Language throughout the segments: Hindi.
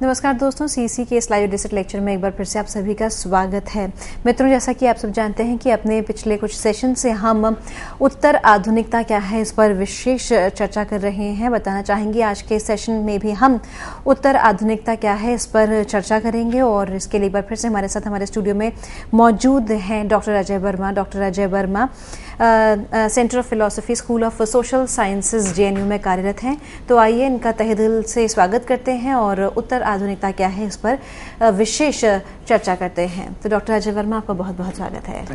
नमस्कार दोस्तों, सीसी के इस लाइव डिजिटल लेक्चर में एक बार फिर से आप सभी का स्वागत है। मित्रों, जैसा कि आप सब जानते हैं कि अपने पिछले कुछ सेशन से हम उत्तर आधुनिकता क्या है इस पर विशेष चर्चा कर रहे हैं। बताना चाहेंगे आज के सेशन में भी हम उत्तर आधुनिकता क्या है इस पर चर्चा करेंगे और इसके लिए एक बार फिर से हमारे साथ हमारे स्टूडियो में मौजूद हैं doctor Ajay Verma. Doctor Ajay Verma centre of philosophy, school of social sciences, JNU में कार्यरत हैं। तो आइए इनका तहे दिल से स्वागत करते हैं और उत्तर आधुनिकता क्या है इस पर विशेष चर्चा करते हैं। तो डॉक्टर अजय वर्मा, आपका बहुत बहुत स्वागत है।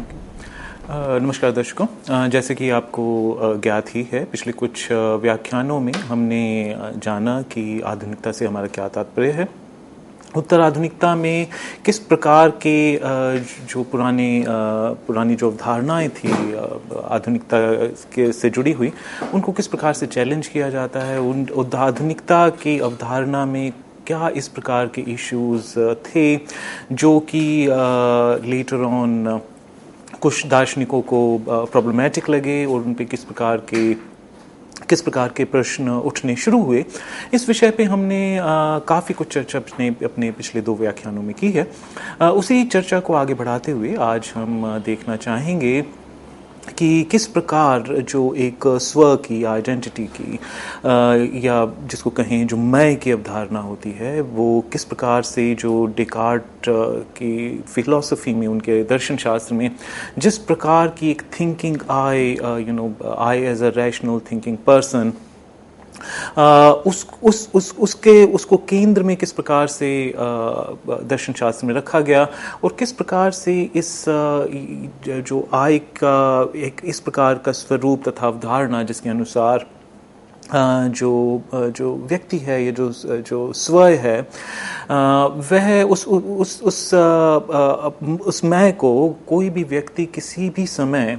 नमस्कार दर्शकों, जैसे कि आपको ज्ञात ही है, पिछले कुछ व्याख्यानों में हमने जाना कि आधुनिकता से हमारा क्या तात्पर्य है, उत्तर आधुनिकता में किस प्रकार के जो पुरानी जो अवधारणाएं थी आधुनिकता के से जुड़ी हुई, उनको किस प्रकार से चैलेंज किया जाता है। उन आधुनिकता की अवधारणा में क्या इस प्रकार के इश्यूज थे जो कि लेटर ऑन कुछ दार्शनिकों को प्रॉब्लमैटिक लगे और उन पे किस प्रकार के प्रश्न उठने शुरू हुए। इस विषय पे हमने काफ़ी कुछ चर्चा अपने पिछले 2 व्याख्यानों में की है। उसी चर्चा को आगे बढ़ाते हुए आज हम देखना चाहेंगे कि किस प्रकार जो एक स्व की, आइडेंटिटी की या जिसको कहें जो मैं की अवधारणा होती है, वो किस प्रकार से जो डेकार्ट की फिलॉसफी में, उनके दर्शन शास्त्र में जिस प्रकार की एक thinking I as a rational thinking person, उसको केंद्र में किस प्रकार से दर्शन शास्त्र में रखा गया और किस प्रकार से इस जो आय का एक इस प्रकार का स्वरूप तथा अवधारणा जिसके अनुसार जो व्यक्ति है या जो स्वय है, वह उस मैं को कोई भी व्यक्ति किसी भी समय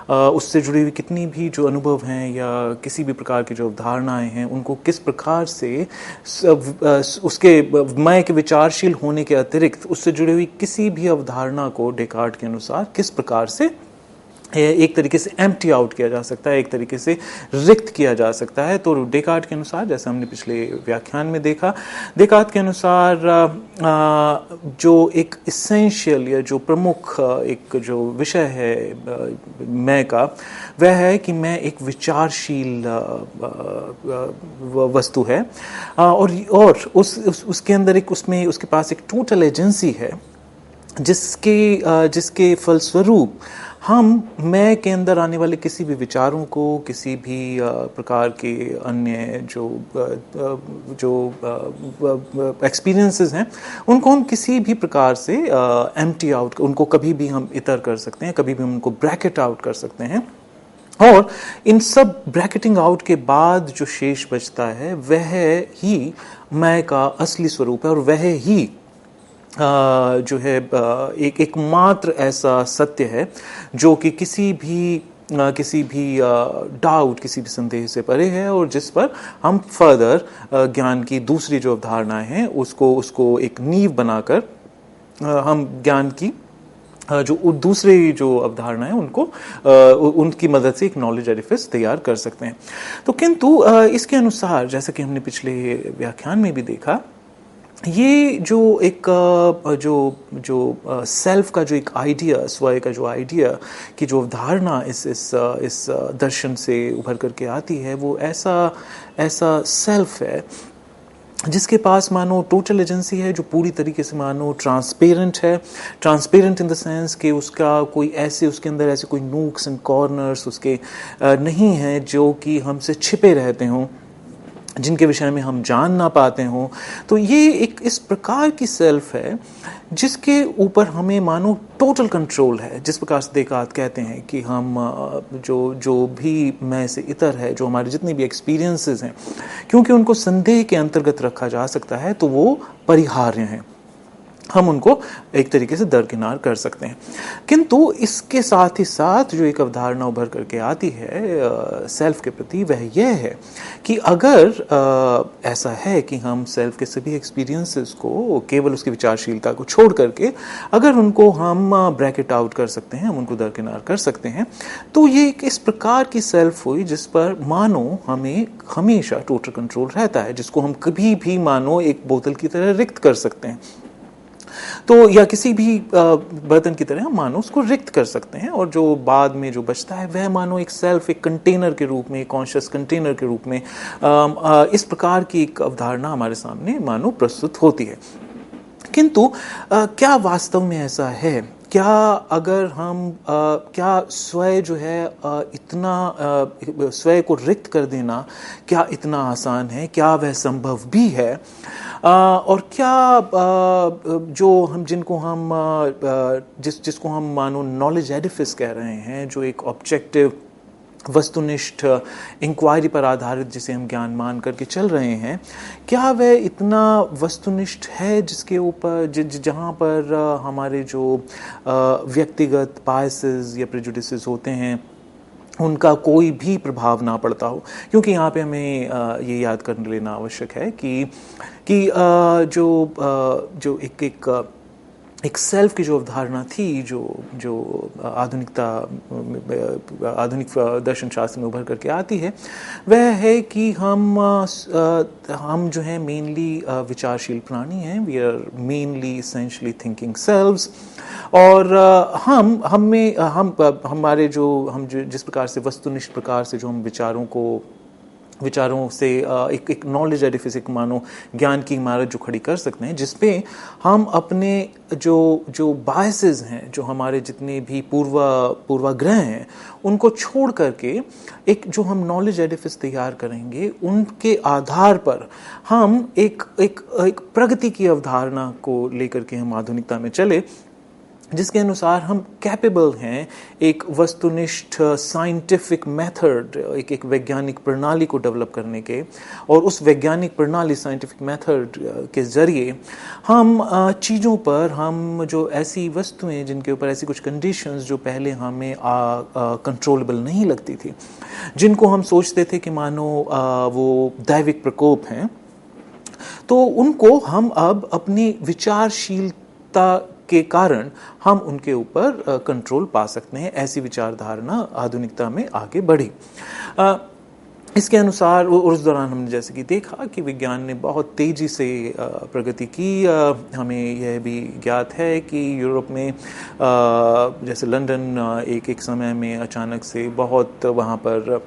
उससे जुड़ी हुई कितनी भी जो अनुभव हैं या किसी भी प्रकार की जो अवधारणाएं हैं, उनको किस प्रकार से उसके मैं के विचारशील होने के अतिरिक्त उससे जुड़ी हुई किसी भी अवधारणा को डेकार्ट के अनुसार किस प्रकार से एक तरीके से एम्प्टी आउट किया जा सकता है, एक तरीके से रिक्त किया जा सकता है। तो डेकार्ट के अनुसार, जैसे हमने पिछले व्याख्यान में देखा, डेकार्ट के अनुसार जो एक इसेंशियल या जो प्रमुख एक जो विषय है मैं का, वह है कि मैं एक विचारशील वस्तु है और उसके अंदर उसके पास एक टोटल एजेंसी है जिसके फलस्वरूप हम मैं के अंदर आने वाले किसी भी विचारों को, किसी भी प्रकार के अन्य जो एक्सपीरियंसेस हैं, उनको हम किसी भी प्रकार से एम्प्टी आउट, उनको कभी भी हम इतर कर सकते हैं, कभी भी हम उनको ब्रैकेट आउट कर सकते हैं। और इन सब ब्रैकेटिंग आउट के बाद जो शेष बचता है, वह ही मैं का असली स्वरूप है और वह ही जो है एक मात्र ऐसा सत्य है जो कि किसी भी डाउट, किसी भी संदेह से परे है और जिस पर हम फर्दर ज्ञान की दूसरी जो अवधारणाएं हैं उसको एक नींव बनाकर हम ज्ञान की जो दूसरी जो अवधारणा है उनकी मदद से एक नॉलेज एडिफिस तैयार कर सकते हैं। तो किंतु इसके अनुसार, जैसा कि हमने पिछले व्याख्यान में भी देखा, ये जो एक जो सेल्फ का जो एक आइडिया, स्वयं का जो आइडिया की जो अवधारणा इस दर्शन से उभर करके आती है, वो ऐसा सेल्फ है जिसके पास मानो टोटल एजेंसी है, जो पूरी तरीके से मानो ट्रांसपेरेंट है। ट्रांसपेरेंट इन द सेंस कि उसके अंदर ऐसे कोई नूक्स एंड कॉर्नर्स उसके नहीं है जो कि हमसे छिपे रहते हों, जिनके विषय में हम जान ना पाते हों। तो ये एक इस प्रकार की सेल्फ है जिसके ऊपर हमें मानो टोटल कंट्रोल है। जिस प्रकार से डेकार्ट कहते हैं कि हम जो भी मैं से इतर है, जो हमारे जितने भी एक्सपीरियंसेस हैं, क्योंकि उनको संदेह के अंतर्गत रखा जा सकता है, तो वो परिहार्य हैं। हम उनको एक तरीके से दरकिनार कर सकते हैं। किंतु इसके साथ ही साथ जो एक अवधारणा उभर करके आती है सेल्फ के प्रति, वह यह है कि अगर ऐसा है कि हम सेल्फ के सभी एक्सपीरियंसेस को, केवल उसकी विचारशीलता को छोड़ करके अगर उनको हम ब्रैकेट आउट कर सकते हैं, हम उनको दरकिनार कर सकते हैं, तो ये एक इस प्रकार की सेल्फ हुई जिस पर मानो हमें हमेशा टोटल कंट्रोल रहता है, जिसको हम कभी भी मानो एक बोतल की तरह रिक्त कर सकते हैं, तो या किसी भी बर्तन की तरह हम मानो उसको रिक्त कर सकते हैं, और जो बाद में जो बचता है वह मानो एक सेल्फ, एक कंटेनर के रूप में, कॉन्शियस कंटेनर के रूप में इस प्रकार की एक अवधारणा हमारे सामने मानो प्रस्तुत होती है। किंतु क्या वास्तव में ऐसा है? क्या अगर हम क्या स्वयं जो है इतना स्वयं को रिक्त कर देना क्या इतना आसान है? क्या वह संभव भी है? और क्या जो हम जिनको हम जिसको हम मानो नॉलेज एडिफिस कह रहे हैं, जो एक ऑब्जेक्टिव वस्तुनिष्ठ इंक्वायरी पर आधारित जिसे हम ज्ञान मान करके चल रहे हैं, क्या वह इतना वस्तुनिष्ठ है जिसके ऊपर जहाँ पर हमारे जो व्यक्तिगत बायसेस या प्रेजुडिसेस होते हैं उनका कोई भी प्रभाव ना पड़ता हो? क्योंकि यहाँ पे हमें ये याद कर लेना आवश्यक है कि जो एक सेल्फ की जो अवधारणा थी, जो आधुनिक दर्शन शास्त्र में उभर करके आती है, वह है कि हम जो है मेनली विचारशील प्राणी हैं। We are mainly essentially thinking selves, और हमारे हम जिस प्रकार से वस्तुनिष्ठ प्रकार से जो हम विचारों से एक नॉलेज एडिफिस, एक मानो ज्ञान की इमारत जो खड़ी कर सकते हैं, जिसपे हम अपने जो बायसेस हैं, जो हमारे जितने भी पूर्वाग्रह हैं, उनको छोड़ करके एक जो हम नॉलेज एडिफिस तैयार करेंगे, उनके आधार पर हम एक प्रगति की अवधारणा को लेकर के हम आधुनिकता में चले, जिसके अनुसार हम कैपेबल हैं एक वस्तुनिष्ठ साइंटिफिक मेथड, एक वैज्ञानिक प्रणाली को डेवलप करने के, और उस वैज्ञानिक प्रणाली, साइंटिफिक मेथड के जरिए हम चीज़ों पर, हम जो ऐसी वस्तुएं जिनके ऊपर ऐसी कुछ कंडीशंस जो पहले हमें कंट्रोलेबल नहीं लगती थी, जिनको हम सोचते थे कि मानो वो दैविक प्रकोप हैं, तो उनको हम अब अपनी विचारशीलता के कारण हम उनके ऊपर कंट्रोल पा सकते हैं। ऐसी विचारधारणा आधुनिकता में आगे बढ़ी। इसके अनुसार उस दौरान हमने जैसे कि देखा कि विज्ञान ने बहुत तेजी से प्रगति की। हमें यह भी ज्ञात है कि यूरोप में जैसे लंदन एक समय में अचानक से बहुत वहाँ पर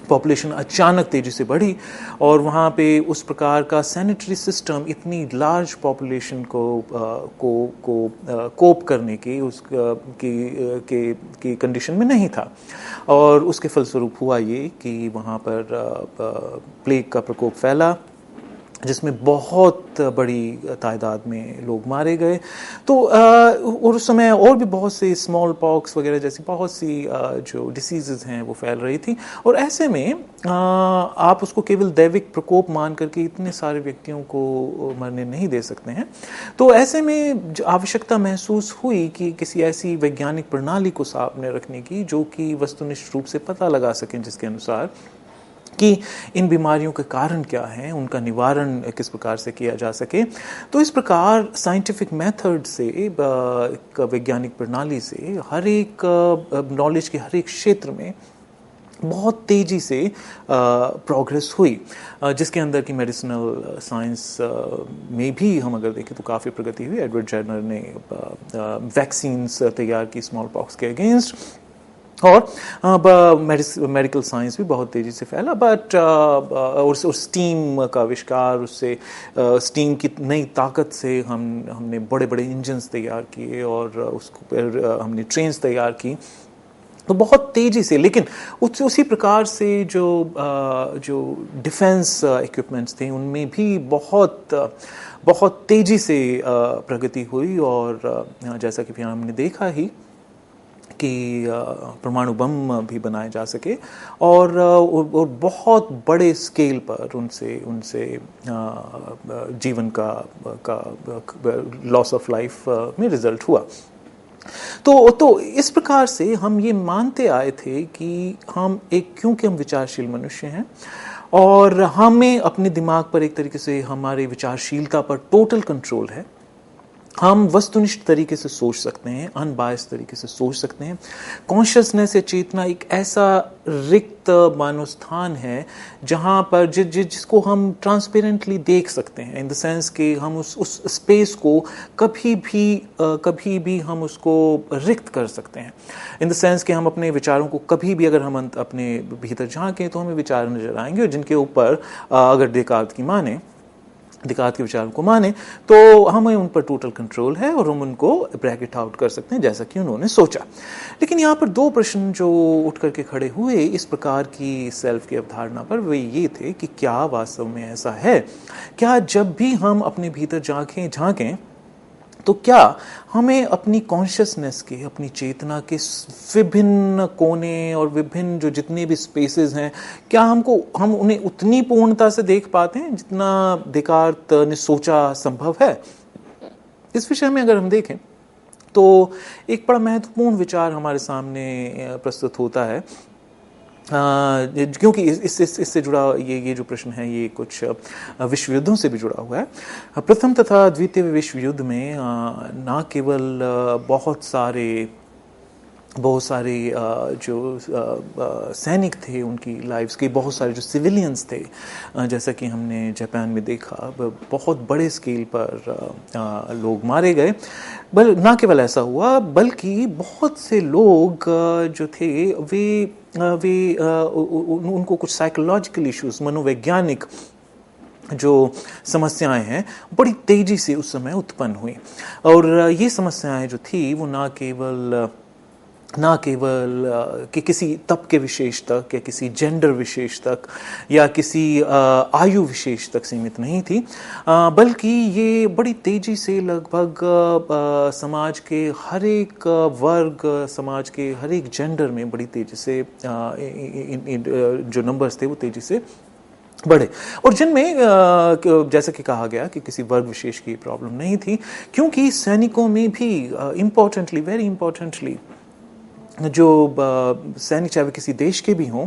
पॉपुलेशन अचानक तेजी से बढ़ी, और वहाँ पे उस प्रकार का सैनिटरी सिस्टम इतनी लार्ज पॉपुलेशन को कोप करने की कंडीशन में नहीं था, और उसके फलस्वरूप हुआ ये कि वहाँ पर प्लेग का प्रकोप फैला, जिसमें बहुत बड़ी तादाद में लोग मारे गए। तो और उस समय और भी बहुत से स्मॉल पॉक्स वगैरह जैसी बहुत सी जो डिसीजेज हैं वो फैल रही थी, और ऐसे में आप उसको केवल दैविक प्रकोप मान करके इतने सारे व्यक्तियों को मरने नहीं दे सकते हैं। तो ऐसे में आवश्यकता महसूस हुई कि किसी ऐसी वैज्ञानिक प्रणाली को सामने रखने की जो कि वस्तुनिष्ठ रूप से पता लगा सकें, जिसके अनुसार कि इन बीमारियों के कारण क्या हैं, उनका निवारण किस प्रकार से किया जा सके। तो इस प्रकार साइंटिफिक मेथड से, एक वैज्ञानिक प्रणाली से, हर एक नॉलेज के हर एक क्षेत्र में बहुत तेजी से प्रोग्रेस हुई, जिसके अंदर की मेडिसिनल साइंस में भी हम अगर देखें तो काफ़ी प्रगति हुई। एडवर्ड जेनर ने वैक्सीन्स तैयार की स्मॉल पॉक्स के अगेंस्ट, और मेडिकल साइंस भी बहुत तेज़ी से फैला। बट और स्टीम का आविष्कार, उससे स्टीम की नई ताकत से हमने बड़े बड़े इंजन्स तैयार किए, और उसको पर हमने ट्रेन्स तैयार की, तो बहुत तेज़ी से। लेकिन उसी प्रकार से जो डिफेंस इक्विपमेंट्स थे, उनमें भी बहुत तेज़ी से प्रगति हुई, और जैसा कि फिर हमने देखा ही कि परमाणु बम भी बनाए जा सके और बहुत बड़े स्केल पर उनसे जीवन का लॉस ऑफ लाइफ में रिजल्ट हुआ। तो इस प्रकार से हम ये मानते आए थे कि क्योंकि हम विचारशील मनुष्य हैं और हमें अपने दिमाग पर एक तरीके से हमारी विचारशीलता पर टोटल कंट्रोल है, हम वस्तुनिष्ठ तरीके से सोच सकते हैं, अनबायस्ड तरीके से सोच सकते हैं। कॉन्शियसनेस या चेतना एक ऐसा रिक्त मानव स्थान है जहां पर जिसको हम ट्रांसपेरेंटली देख सकते हैं, इन द सेंस कि हम उस स्पेस को कभी भी हम उसको रिक्त कर सकते हैं, इन द सेंस कि हम अपने विचारों को कभी भी अगर हम अपने भीतर झांकें तो हमें विचार नजर आएंगे और जिनके ऊपर अगर डेकार्त के विचारों को माने तो हमें उन पर टोटल कंट्रोल है और हम उनको ब्रैकेट आउट कर सकते हैं जैसा कि उन्होंने सोचा। लेकिन यहाँ पर दो प्रश्न जो उठ करके खड़े हुए इस प्रकार की सेल्फ की अवधारणा पर, वे ये थे कि क्या वास्तव में ऐसा है, क्या जब भी हम अपने भीतर झांकें तो क्या हमें अपनी कॉन्शियसनेस के, अपनी चेतना के विभिन्न कोने और विभिन्न जो जितने भी स्पेसेस हैं, क्या हम उन्हें उतनी पूर्णता से देख पाते हैं जितना डेकार्त ने सोचा संभव है? इस विषय में अगर हम देखें तो एक बड़ा महत्वपूर्ण विचार हमारे सामने प्रस्तुत होता है, क्योंकि इससे जुड़ा ये जो प्रश्न है ये कुछ विश्व युद्धों से भी जुड़ा हुआ है। प्रथम तथा द्वितीय विश्व युद्ध में न केवल बहुत सारे जो सैनिक थे उनकी लाइव्स के, बहुत सारे जो सिविलियंस थे, जैसा कि हमने जापान में देखा, बहुत बड़े स्केल पर लोग मारे गए। ना केवल ऐसा हुआ बल्कि बहुत से लोग जो थे वे उनको कुछ साइकोलॉजिकल इश्यूज, मनोवैज्ञानिक जो समस्याएं हैं, बड़ी तेजी से उस समय उत्पन्न हुई। और ये समस्याएं जो थी वो ना केवल कि किसी तबके विशेष तक या किसी जेंडर विशेष तक या किसी आयु विशेष तक सीमित नहीं थी, बल्कि ये बड़ी तेजी से लगभग समाज के हर एक वर्ग, समाज के हर एक जेंडर में बड़ी तेजी से जो नंबर्स थे वो तेजी से बढ़े। और जिनमें जैसा कि कहा गया कि किसी वर्ग विशेष की प्रॉब्लम नहीं थी, क्योंकि सैनिकों में भी वेरी इंपॉर्टेंटली जो सैनिक चाहे किसी देश के भी हों,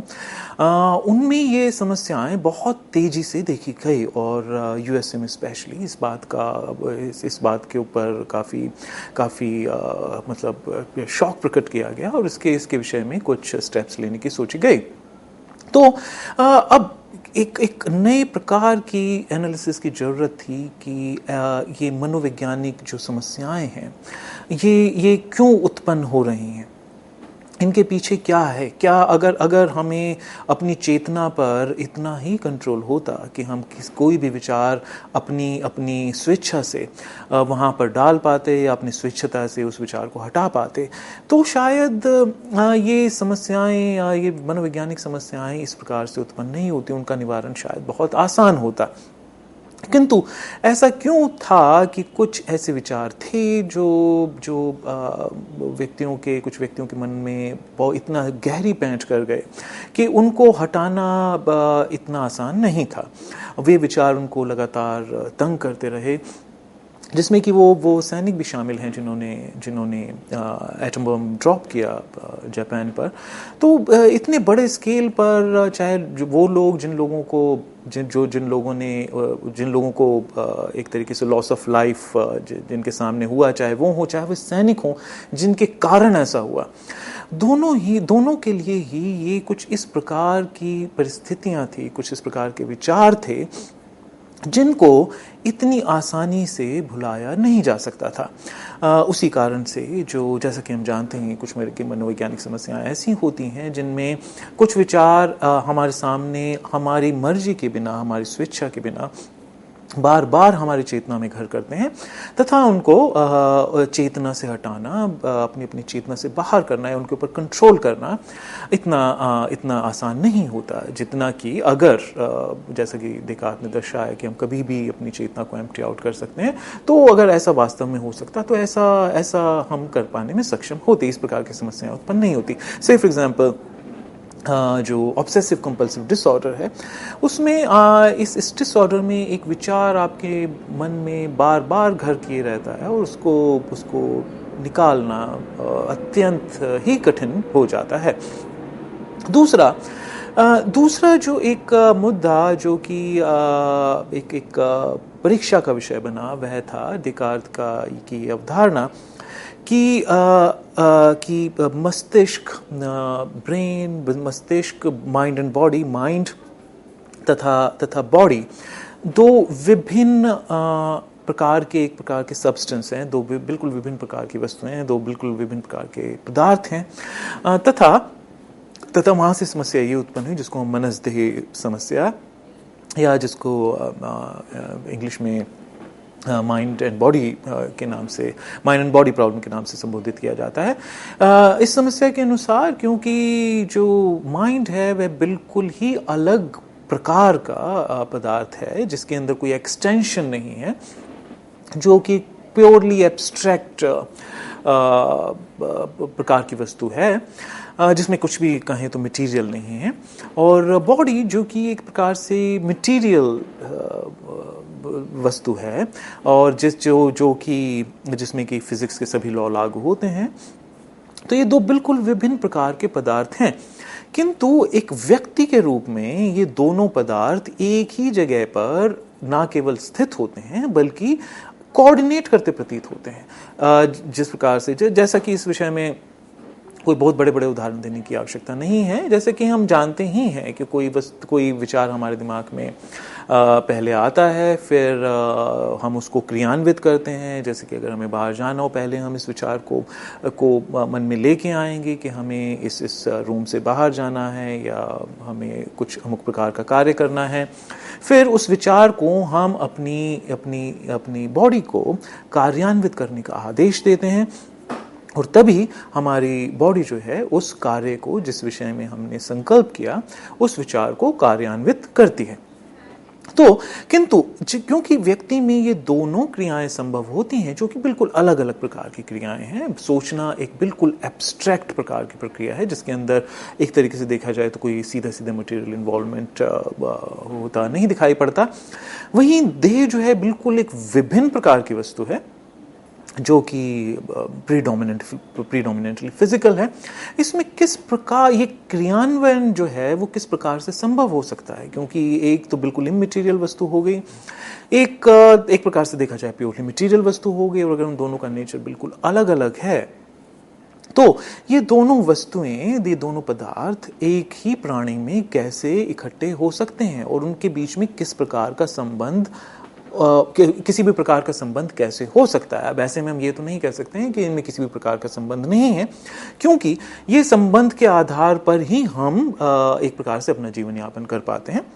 उनमें ये समस्याएं बहुत तेजी से देखी गई। और यूएसए में स्पेशली इस बात के ऊपर काफ़ी मतलब शौक प्रकट किया गया और इसके विषय में कुछ स्टेप्स लेने की सोची गई। तो अब एक नए प्रकार की एनालिसिस की ज़रूरत थी कि ये मनोवैज्ञानिक जो समस्याएं हैं ये क्यों उत्पन्न हो रही हैं, इनके पीछे क्या है। क्या अगर हमें अपनी चेतना पर इतना ही कंट्रोल होता कि हम कोई भी विचार अपनी स्वेच्छा से वहाँ पर डाल पाते या अपनी स्वेच्छता से उस विचार को हटा पाते, तो शायद ये समस्याएं, ये मनोवैज्ञानिक समस्याएं इस प्रकार से उत्पन्न नहीं होती, उनका निवारण शायद बहुत आसान होता। किंतु ऐसा क्यों था कि कुछ ऐसे विचार थे जो कुछ व्यक्तियों के मन में बहुत इतना गहरी पैंच कर गए कि उनको हटाना इतना आसान नहीं था। वे विचार उनको लगातार तंग करते रहे, जिसमें कि वो सैनिक भी शामिल हैं जिन्होंने एटम बम ड्रॉप किया जापान पर। तो इतने बड़े स्केल पर, चाहे वो लोग जिन लोगों को एक तरीके से लॉस ऑफ लाइफ जिनके सामने हुआ, चाहे वो सैनिक हों जिनके कारण ऐसा हुआ, दोनों के लिए ही ये कुछ इस प्रकार की परिस्थितियां थी, कुछ इस प्रकार के विचार थे जिनको इतनी आसानी से भुलाया नहीं जा सकता था। उसी कारण से जैसा कि हम जानते हैं, कुछ मनोवैज्ञानिक समस्याएं ऐसी होती हैं जिनमें कुछ विचार हमारे सामने हमारी मर्जी के बिना, हमारी स्वेच्छा के बिना बार बार हमारी चेतना में घर करते हैं तथा उनको चेतना से हटाना, अपनी अपनी चेतना से बाहर करना है, उनके ऊपर कंट्रोल करना इतना आसान नहीं होता जितना कि अगर जैसा कि देकार्त ने दर्शाया कि हम कभी भी अपनी चेतना को एम्प्टी आउट कर सकते हैं, तो अगर ऐसा वास्तव में हो सकता तो ऐसा हम कर पाने में सक्षम होते, इस प्रकार की समस्याएं उत्पन्न नहीं होती। से फॉर एग्जाम्पल जो ऑब्सेसिव कंपल्सिव डिसऑर्डर है, उसमें इस डिसऑर्डर में एक विचार आपके मन में बार बार घर किए रहता है और उसको निकालना अत्यंत ही कठिन हो जाता है। दूसरा जो एक मुद्दा जो कि एक परीक्षा का विषय बना, वह था देकार्त की अवधारणा कि मस्तिष्क, ब्रेन, मस्तिष्क, माइंड एंड बॉडी, माइंड तथा बॉडी दो विभिन्न प्रकार के सब्सटेंस हैं, दो बिल्कुल विभिन्न प्रकार की वस्तुएं हैं, दो बिल्कुल विभिन्न प्रकार के पदार्थ हैं, तथा वहाँ से समस्या ये उत्पन्न हुई जिसको हम मनसदेह समस्या, या जिसको इंग्लिश में माइंड एंड बॉडी के नाम से, माइंड एंड बॉडी प्रॉब्लम के नाम से संबोधित किया जाता है। इस समस्या के अनुसार, क्योंकि जो माइंड है वह बिल्कुल ही अलग प्रकार का पदार्थ है जिसके अंदर कोई एक्सटेंशन नहीं है, जो कि प्योरली एब्स्ट्रैक्ट प्रकार की वस्तु है, जिसमें कुछ भी कहें तो मटेरियल नहीं है, और बॉडी जो कि एक प्रकार से मटेरियल वस्तु है, और जिसमें कि फिजिक्स के सभी लॉ लागू होते हैं। तो ये दो बिल्कुल विभिन्न प्रकार के पदार्थ हैं, किंतु एक व्यक्ति के रूप में ये दोनों पदार्थ एक ही जगह पर ना केवल स्थित होते हैं बल्कि कोऑर्डिनेट करते प्रतीत होते हैं। जिस प्रकार से, जैसा कि इस विषय में कोई बहुत बड़े बड़े उदाहरण देने की आवश्यकता नहीं है, जैसे कि हम जानते ही हैं कि कोई विचार हमारे दिमाग में पहले आता है, फिर हम उसको क्रियान्वित करते हैं। जैसे कि अगर हमें बाहर जाना हो, पहले हम इस विचार को मन में लेके आएंगे कि हमें इस रूम से बाहर जाना है या हमें कुछ अमुक प्रकार का कार्य करना है। फिर उस विचार को हम अपनी बॉडी को कार्यान्वित करने का आदेश देते हैं, और तभी हमारी बॉडी जो है उस कार्य को, जिस विषय में हमने संकल्प किया, उस विचार को कार्यान्वित करती है। तो किंतु क्योंकि व्यक्ति में ये दोनों क्रियाएं संभव होती हैं जो कि बिल्कुल अलग अलग प्रकार की क्रियाएं हैं। सोचना एक बिल्कुल एब्स्ट्रैक्ट प्रकार की प्रक्रिया है जिसके अंदर एक तरीके से देखा जाए तो कोई सीधा मटेरियल इन्वॉल्वमेंट होता नहीं दिखाई पड़ता। वहीं देह जो है बिल्कुल एक विभिन्न प्रकार की वस्तु है जो कि प्रीडोमिनेंटली फिजिकल है। इसमें किस प्रकार ये क्रियान्वयन जो है वो किस प्रकार से संभव हो सकता है, क्योंकि एक तो बिल्कुल इमैटेरियल वस्तु हो गई, एक प्रकार से देखा जाए प्योरली मटेरियल वस्तु हो गई, और अगर उन दोनों का नेचर बिल्कुल अलग अलग है तो ये दोनों वस्तुएं, ये दोनों पदार्थ एक ही प्राणी में कैसे इकट्ठे हो सकते हैं, और उनके बीच में किस प्रकार का संबंध, किसी भी प्रकार का संबंध कैसे हो सकता है। अब ऐसे में हम ये तो नहीं कह सकते हैं कि इनमें किसी भी प्रकार का संबंध नहीं है, क्योंकि ये संबंध के आधार पर ही हम एक प्रकार से अपना जीवन यापन कर पाते हैं।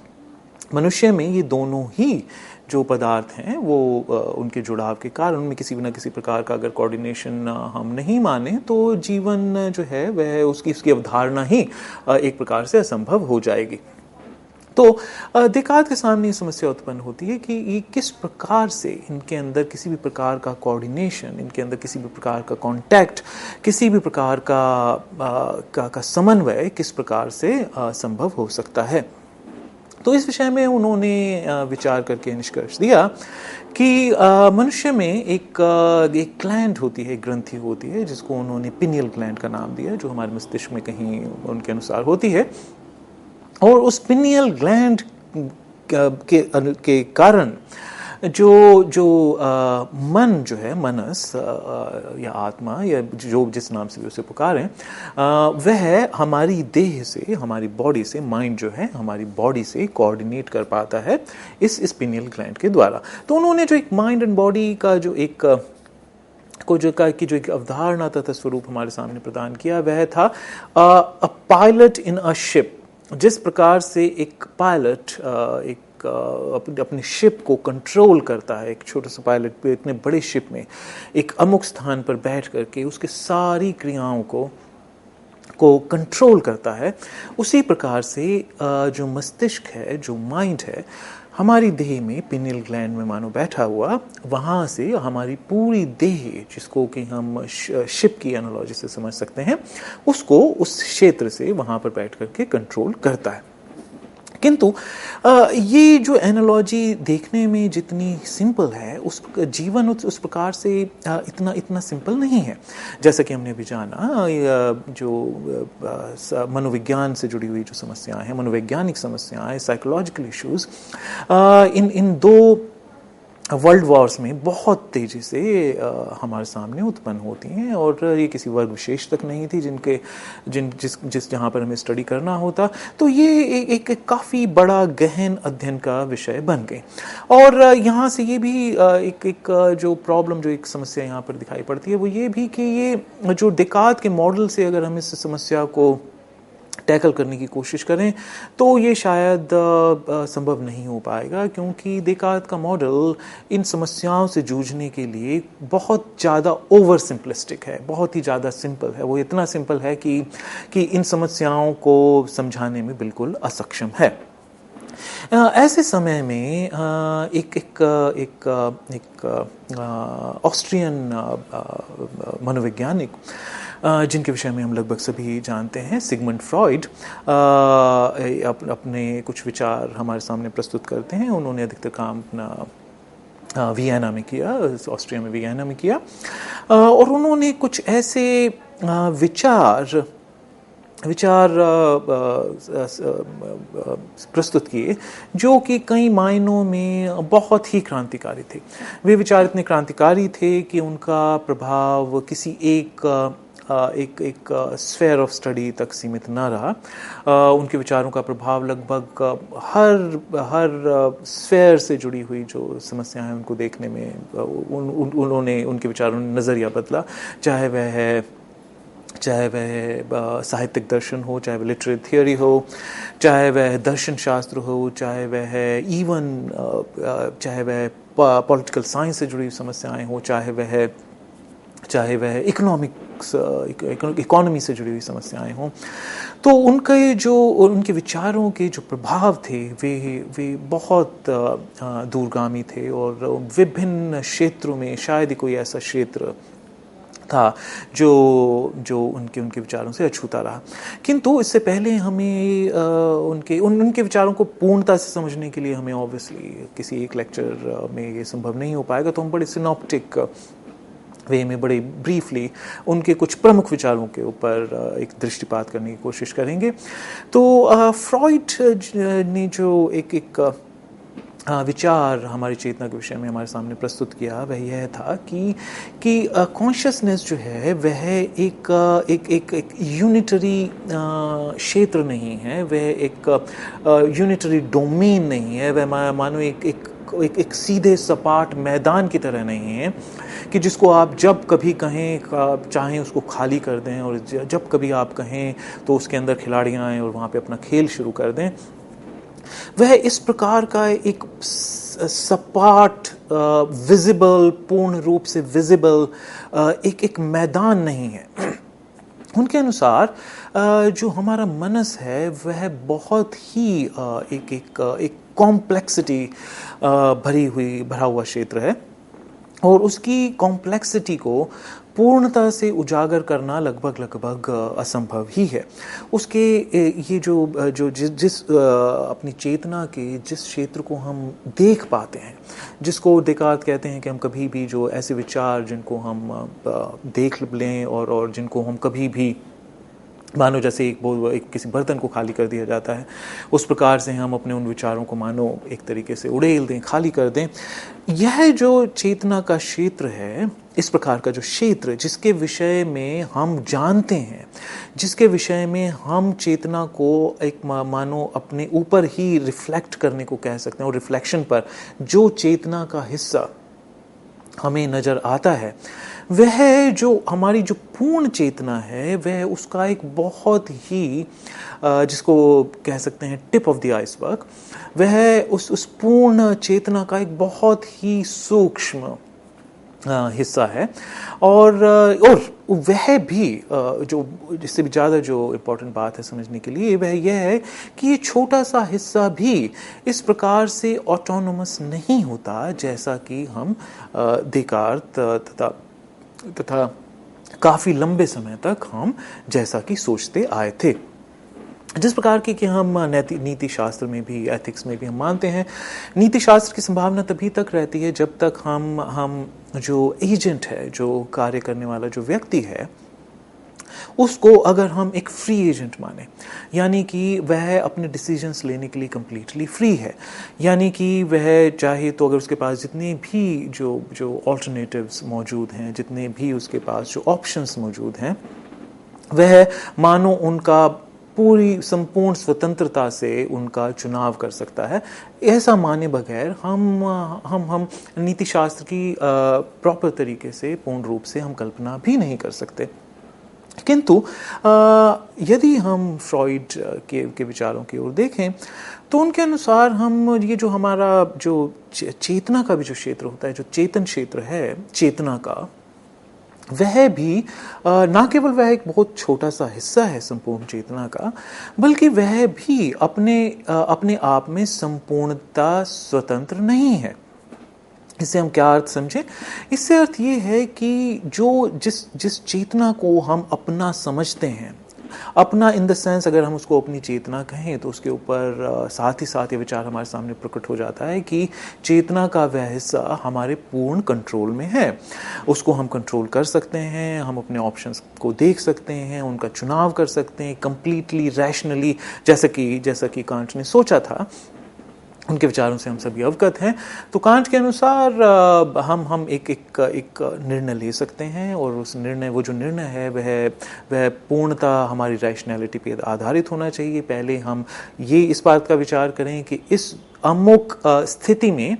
मनुष्य में ये दोनों ही जो पदार्थ हैं वो उनके जुड़ाव के कारण उनमें किसी न किसी प्रकार का अगर कोऑर्डिनेशन हम नहीं माने तो जीवन जो है वह उसकी अवधारणा ही एक प्रकार से असंभव हो जाएगी। तो देकार्त के सामने ये समस्या उत्पन्न होती है कि ये किस प्रकार से इनके अंदर किसी भी प्रकार का कोऑर्डिनेशन, इनके अंदर किसी भी प्रकार का कांटेक्ट, किसी भी प्रकार का समन्वय किस प्रकार से संभव हो सकता है। तो इस विषय में उन्होंने विचार करके निष्कर्ष दिया कि मनुष्य में एक ग्लैंड होती है, एक ग्रंथि होती है जिसको उन्होंने पिनियल ग्लैंड का नाम दिया, जो हमारे मस्तिष्क में कहीं उनके अनुसार होती है। और उस पिनियल ग्लैंड के कारण जो मन जो है, मनस या आत्मा या जो जिस नाम से भी उसे पुकारें, वह हमारी देह से, हमारी बॉडी से, माइंड जो है हमारी बॉडी से कोऑर्डिनेट कर पाता है इस पिनियल ग्लैंड के द्वारा। तो उन्होंने जो एक माइंड एंड बॉडी का जो एक अवधारणा तथा स्वरूप हमारे सामने प्रदान किया, वह था a pilot in a ship. जिस प्रकार से एक पायलट एक अपने शिप को कंट्रोल करता है, एक छोटा सा पायलट इतने बड़े शिप में एक अमुक स्थान पर बैठ करके उसके सारी क्रियाओं को कंट्रोल करता है, उसी प्रकार से जो मस्तिष्क है, जो माइंड है, हमारी देह में पिनियल ग्लैंड में मानो बैठा हुआ, वहाँ से हमारी पूरी देह, जिसको कि हम शिप की एनालॉजी से समझ सकते हैं, उसको उस क्षेत्र से वहाँ पर बैठ करके कंट्रोल करता है। किंतु ये जो एनालॉजी देखने में जितनी सिंपल है, उस जीवन उस प्रकार से इतना सिंपल नहीं है। जैसा कि हमने अभी जाना, जो मनोविज्ञान से जुड़ी हुई जो समस्याएं हैं, मनोवैज्ञानिक समस्याएं, साइकोलॉजिकल इश्यूज, इन दो वर्ल्ड वॉर्स में बहुत तेजी से हमारे सामने उत्पन्न होती हैं, और ये किसी वर्ग विशेष तक नहीं थी जिस जहाँ पर हमें स्टडी करना होता। तो ये एक काफ़ी बड़ा गहन अध्ययन का विषय बन गए। और यहाँ से ये भी एक जो प्रॉब्लम, जो एक समस्या यहाँ पर दिखाई पड़ती है, वो ये भी कि ये जो डेकार्त के मॉडल से अगर हम इस समस्या को टैकल करने की कोशिश करें तो ये शायद संभव नहीं हो पाएगा, क्योंकि डेकार्त का मॉडल इन समस्याओं से जूझने के लिए बहुत ज़्यादा ओवर सिंपलिस्टिक है, बहुत ही ज़्यादा सिंपल है। वो इतना सिंपल है कि इन समस्याओं को समझाने में बिल्कुल असक्षम है। ऐसे समय में एक ऑस्ट्रियन मनोवैज्ञानिक, जिनके विषय में हम लगभग सभी जानते हैं, सिगमंड फ्रॉइड, अपने कुछ विचार हमारे सामने प्रस्तुत करते हैं। उन्होंने अधिकतर काम अपना वियना में किया, ऑस्ट्रिया में वियना में किया, और उन्होंने कुछ ऐसे विचार प्रस्तुत किए जो कि कई मायनों में बहुत ही क्रांतिकारी थे। वे विचार इतने क्रांतिकारी थे कि उनका प्रभाव किसी एक स्फेयर ऑफ स्टडी तक सीमित न रहा। उनके विचारों का प्रभाव लगभग हर स्फेयर से जुड़ी हुई जो समस्याएं हैं उनको देखने में उन्होंने उनके विचारों ने नज़रिया बदला, चाहे वह साहित्यिक दर्शन हो, चाहे वह लिटरेरी थियोरी हो, चाहे वह दर्शन शास्त्र हो, चाहे वह पॉलिटिकल साइंस से जुड़ी समस्याएं हो, चाहे वह इकोनॉमी से जुड़ी हुई समस्याएं हों। तो उनके विचारों के जो प्रभाव थे वे बहुत दूरगामी थे, और विभिन्न क्षेत्रों में शायद ही कोई ऐसा क्षेत्र था जो उनके विचारों से अछूता रहा। किंतु इससे पहले हमें उनके विचारों को पूर्णता से समझने के लिए हमें ऑब्वियसली किसी एक लेक्चर में ये संभव नहीं हो पाएगा, तो हम बड़े सिनॉप्टिक वे में बड़े ब्रीफली उनके कुछ प्रमुख विचारों के ऊपर एक दृष्टिपात करने की कोशिश करेंगे। तो फ्रॉइड ने जो एक विचार हमारी चेतना के विषय में हमारे सामने प्रस्तुत किया, वह यह था कि कॉन्शियसनेस जो है वह एक यूनिटरी क्षेत्र नहीं है, वह एक यूनिटरी डोमेन नहीं है, वह मानो एक सीधे सपाट मैदान की तरह नहीं है कि जिसको आप जब कभी कहें चाहें उसको खाली कर दें, और जब कभी आप कहें तो उसके अंदर खिलाड़ियाँ आएँ और वहाँ पे अपना खेल शुरू कर दें। वह इस प्रकार का एक सपाट विजिबल, पूर्ण रूप से विजिबल एक मैदान नहीं है। उनके अनुसार जो हमारा मनस है वह बहुत ही एक कॉम्प्लेक्सिटी भरा हुआ क्षेत्र है, और उसकी कॉम्प्लेक्सिटी को पूर्णता से उजागर करना लगभग असंभव ही है। उसके ये जिस अपनी चेतना के जिस क्षेत्र को हम देख पाते हैं, जिसको डेकार्त कहते हैं कि हम कभी भी जो ऐसे विचार जिनको हम देख लें और जिनको हम कभी भी मानो जैसे एक किसी बर्तन को खाली कर दिया जाता है, उस प्रकार से हम अपने उन विचारों को मानो एक तरीके से उड़ेल दें, खाली कर दें। यह जो चेतना का क्षेत्र है, इस प्रकार का जो क्षेत्र जिसके विषय में हम जानते हैं, जिसके विषय में हम चेतना को एक मानो अपने ऊपर ही रिफ्लेक्ट करने को कह सकते हैं, और रिफ्लेक्शन पर जो चेतना का हिस्सा हमें नजर आता है, वह जो हमारी जो पूर्ण चेतना है, वह उसका एक बहुत ही जिसको कह सकते हैं टिप ऑफ द आइसबर्ग, वह उस पूर्ण चेतना का एक बहुत ही सूक्ष्म हिस्सा है। और वह भी जो जिससे भी ज़्यादा जो इम्पोर्टेंट बात है समझने के लिए, वह यह है कि ये छोटा सा हिस्सा भी इस प्रकार से ऑटोनोमस नहीं होता जैसा कि हम देकार्त तथा काफ़ी लंबे समय तक हम जैसा कि सोचते आए थे। जिस प्रकार की कि हम नीति शास्त्र में भी, एथिक्स में भी हम मानते हैं, नीति शास्त्र की संभावना तभी तक रहती है जब तक हम जो एजेंट है, जो कार्य करने वाला जो व्यक्ति है, उसको अगर हम एक फ्री एजेंट माने, यानी कि वह अपने डिसीजंस लेने के लिए कंप्लीटली फ्री है, यानी कि वह चाहे तो अगर उसके पास जितने भी जो ऑल्टरनेटिव्स मौजूद हैं, जितने भी उसके पास जो ऑप्शंस मौजूद हैं, वह मानो उनका पूरी संपूर्ण स्वतंत्रता से उनका चुनाव कर सकता है। ऐसा माने बगैर हम नीति शास्त्र की प्रॉपर तरीके से, पूर्ण रूप से हम कल्पना भी नहीं कर सकते। किंतु यदि हम फ्रॉइड के विचारों की ओर देखें तो उनके अनुसार हम ये जो हमारा जो चेतना का भी जो क्षेत्र होता है, जो चेतन क्षेत्र है चेतना का, वह भी ना केवल वह एक बहुत छोटा सा हिस्सा है संपूर्ण चेतना का, बल्कि वह भी अपने आप में संपूर्णता स्वतंत्र नहीं है। इससे हम क्या अर्थ समझें? इससे अर्थ ये है कि जिस चेतना को हम अपना समझते हैं, अपना इन द सेंस अगर हम उसको अपनी चेतना कहें तो उसके ऊपर साथ ही साथ ये विचार हमारे सामने प्रकट हो जाता है कि चेतना का वह हिस्सा हमारे पूर्ण कंट्रोल में है। उसको हम कंट्रोल कर सकते हैं, हम अपने ऑप्शंस को देख सकते हैं, उनका चुनाव कर सकते हैं कंप्लीटली रैशनली, जैसा कि कांट ने सोचा था। उनके विचारों से हम सभी अवगत हैं। तो कांट के अनुसार हम एक निर्णय ले सकते हैं, और उस वो जो निर्णय है वह पूर्णतः हमारी रैशनैलिटी पे आधारित होना चाहिए। पहले हम ये इस बात का विचार करें कि इस अमुक स्थिति में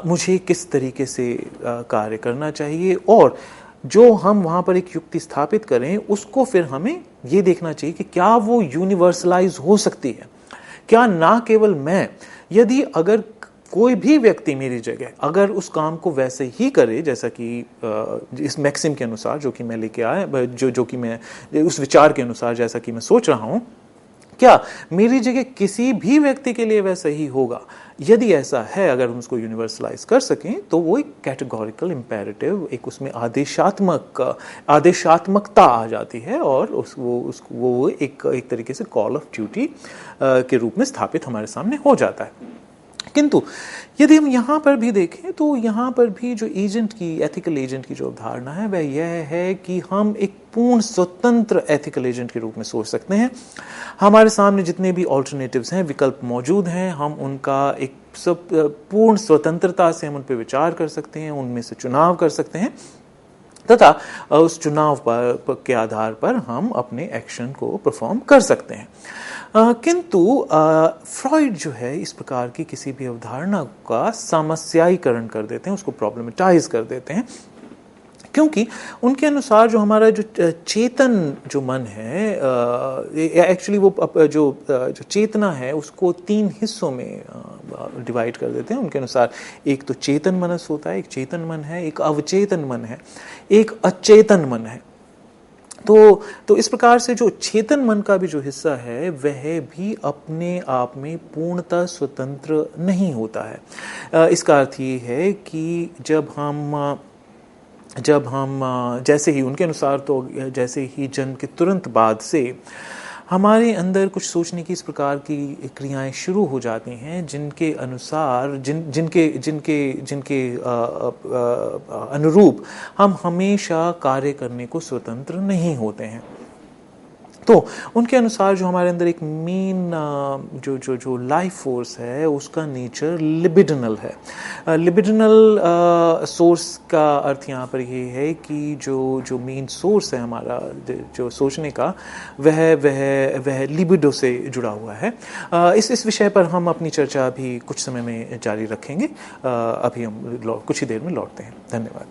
मुझे किस तरीके से कार्य करना चाहिए, और जो हम वहाँ पर एक युक्ति स्थापित करें उसको फिर हमें ये देखना चाहिए कि क्या वो यूनिवर्सलाइज हो सकती है, क्या ना केवल मैं, यदि अगर कोई भी व्यक्ति मेरी जगह अगर उस काम को वैसे ही करे जैसा कि इस मैक्सिम के अनुसार जो कि मैं लेके आया, जो कि मैं उस विचार के अनुसार जैसा कि मैं सोच रहा हूँ, क्या मेरी जगह किसी भी व्यक्ति के लिए वैसा ही होगा? यदि ऐसा है, अगर हम उसको यूनिवर्सलाइज कर सकें तो वो एक कैटेगोरिकल इम्पेरेटिव, एक उसमें आदेशात्मकता आ जाती है, और वो एक तरीके से कॉल ऑफ ड्यूटी के रूप में स्थापित हमारे सामने हो जाता है। किंतु यदि हम यहाँ पर भी देखें तो यहाँ पर भी जो एथिकल एजेंट की जो अवधारणा है वह यह है कि हम एक पूर्ण स्वतंत्र एथिकल एजेंट के रूप में सोच सकते हैं। हमारे सामने जितने भी ऑल्टरनेटिव्स हैं, विकल्प मौजूद हैं, हम उनका एक पूर्ण स्वतंत्रता से हम उन पर विचार कर सकते हैं, उनमें से चुनाव कर सकते हैं, तथा उस चुनाव के आधार पर हम अपने एक्शन को परफॉर्म कर सकते हैं। किंतु फ्रॉइड जो है इस प्रकार की किसी भी अवधारणा का समस्यायीकरण कर देते हैं, उसको प्रॉब्लमेटाइज कर देते हैं, क्योंकि उनके अनुसार जो हमारा जो चेतन जो मन है, एक्चुअली वो जो चेतना है उसको 3 हिस्सों में डिवाइड कर देते हैं। उनके अनुसार एक तो चेतन मनस होता है, एक चेतन मन है, एक अवचेतन मन है, एक अचेतन मन है। तो इस प्रकार से जो चेतन मन का भी जो हिस्सा है वह भी अपने आप में पूर्णतः स्वतंत्र नहीं होता है। इसका अर्थ ये है कि जब हम जैसे ही उनके अनुसार तो जैसे ही जन्म के तुरंत बाद से हमारे अंदर कुछ सोचने की इस प्रकार की क्रियाएं शुरू हो जाती हैं जिनके अनुसार जिनके अनुरूप हम हमेशा कार्य करने को स्वतंत्र नहीं होते हैं। तो उनके अनुसार जो हमारे अंदर एक मेन जो जो जो लाइफ फोर्स है उसका नेचर लिबिडिनल है। लिबिडिनल सोर्स का अर्थ यहाँ पर ये है कि जो जो मेन सोर्स है हमारा जो सोचने का वह वह वह लिबिडो से जुड़ा हुआ है। इस विषय पर हम अपनी चर्चा अभी कुछ समय में जारी रखेंगे। अभी हम कुछ ही देर में लौटते हैं। धन्यवाद।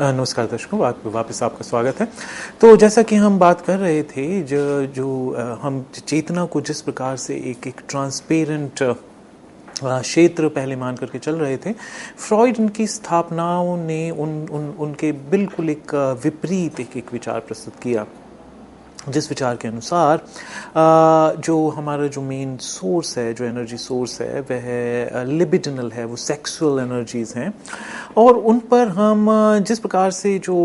नमस्कार दर्शकों, वापस आपका स्वागत है। तो जैसा कि हम बात कर रहे थे जो हम चेतना को जिस प्रकार से एक ट्रांसपेरेंट क्षेत्र पहले मान करके चल रहे थे, फ्रॉइड की स्थापनाओं ने उनके बिल्कुल एक विपरीत एक विचार प्रस्तुत किया, जिस विचार के अनुसार जो हमारा जो मेन सोर्स है, जो एनर्जी सोर्स है, वह लिबिडिनल है, वो सेक्सुअल एनर्जीज हैं। और उन पर हम जिस प्रकार से जो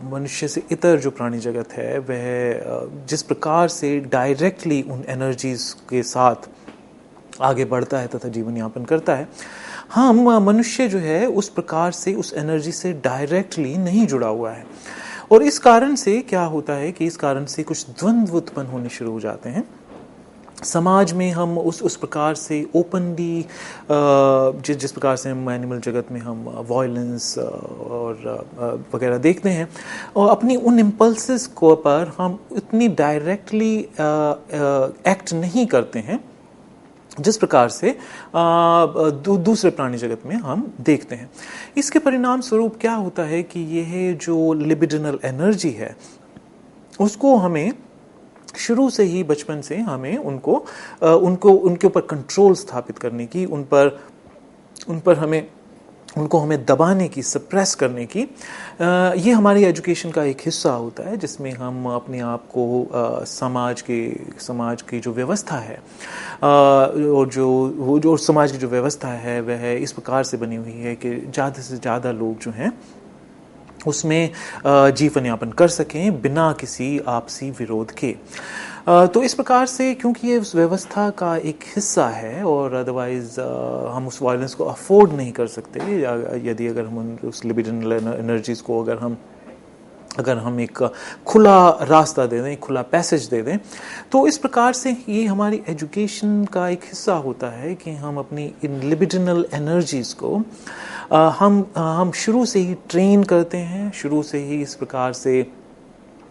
मनुष्य से इतर जो प्राणी जगत है वह जिस प्रकार से डायरेक्टली उन एनर्जीज के साथ आगे बढ़ता है तथा जीवन यापन करता है, हम मनुष्य जो है उस प्रकार से उस एनर्जी से डायरेक्टली नहीं जुड़ा हुआ है। और इस कारण से क्या होता है कि इस कारण से कुछ द्वंद्व उत्पन्न होने शुरू हो जाते हैं समाज में। हम उस प्रकार से ओपनली जिस प्रकार से हम एनिमल जगत में हम वायलेंस और वगैरह देखते हैं, और अपनी उन इम्पल्सेस को पर हम इतनी डायरेक्टली एक्ट नहीं करते हैं जिस प्रकार से दूसरे प्राणी जगत में हम देखते हैं। इसके परिणाम स्वरूप क्या होता है कि यह जो लिबिडिनल एनर्जी है उसको हमें शुरू से ही, बचपन से हमें उनके ऊपर कंट्रोल स्थापित करने की, उनको हमें दबाने की, सप्रेस करने की, ये हमारी एजुकेशन का एक हिस्सा होता है, जिसमें हम अपने आप को समाज की जो व्यवस्था है और जो समाज की जो व्यवस्था है वह इस प्रकार से बनी हुई है कि ज़्यादा से ज़्यादा लोग जो हैं उसमें जीवन यापन कर सकें बिना किसी आपसी विरोध के। तो इस प्रकार से, क्योंकि ये उस व्यवस्था का एक हिस्सा है और अदरवाइज हम उस वायलेंस को अफोर्ड नहीं कर सकते यदि अगर हम उस लिबिडिनल एनर्जीज को अगर हम एक खुला रास्ता दे दें, खुला पैसेज दे दें, तो इस प्रकार से ये हमारी एजुकेशन का एक हिस्सा होता है कि हम अपनी इन लिबिडिनल एनर्जीज को हम शुरू से ही ट्रेन करते हैं, शुरू से ही इस प्रकार से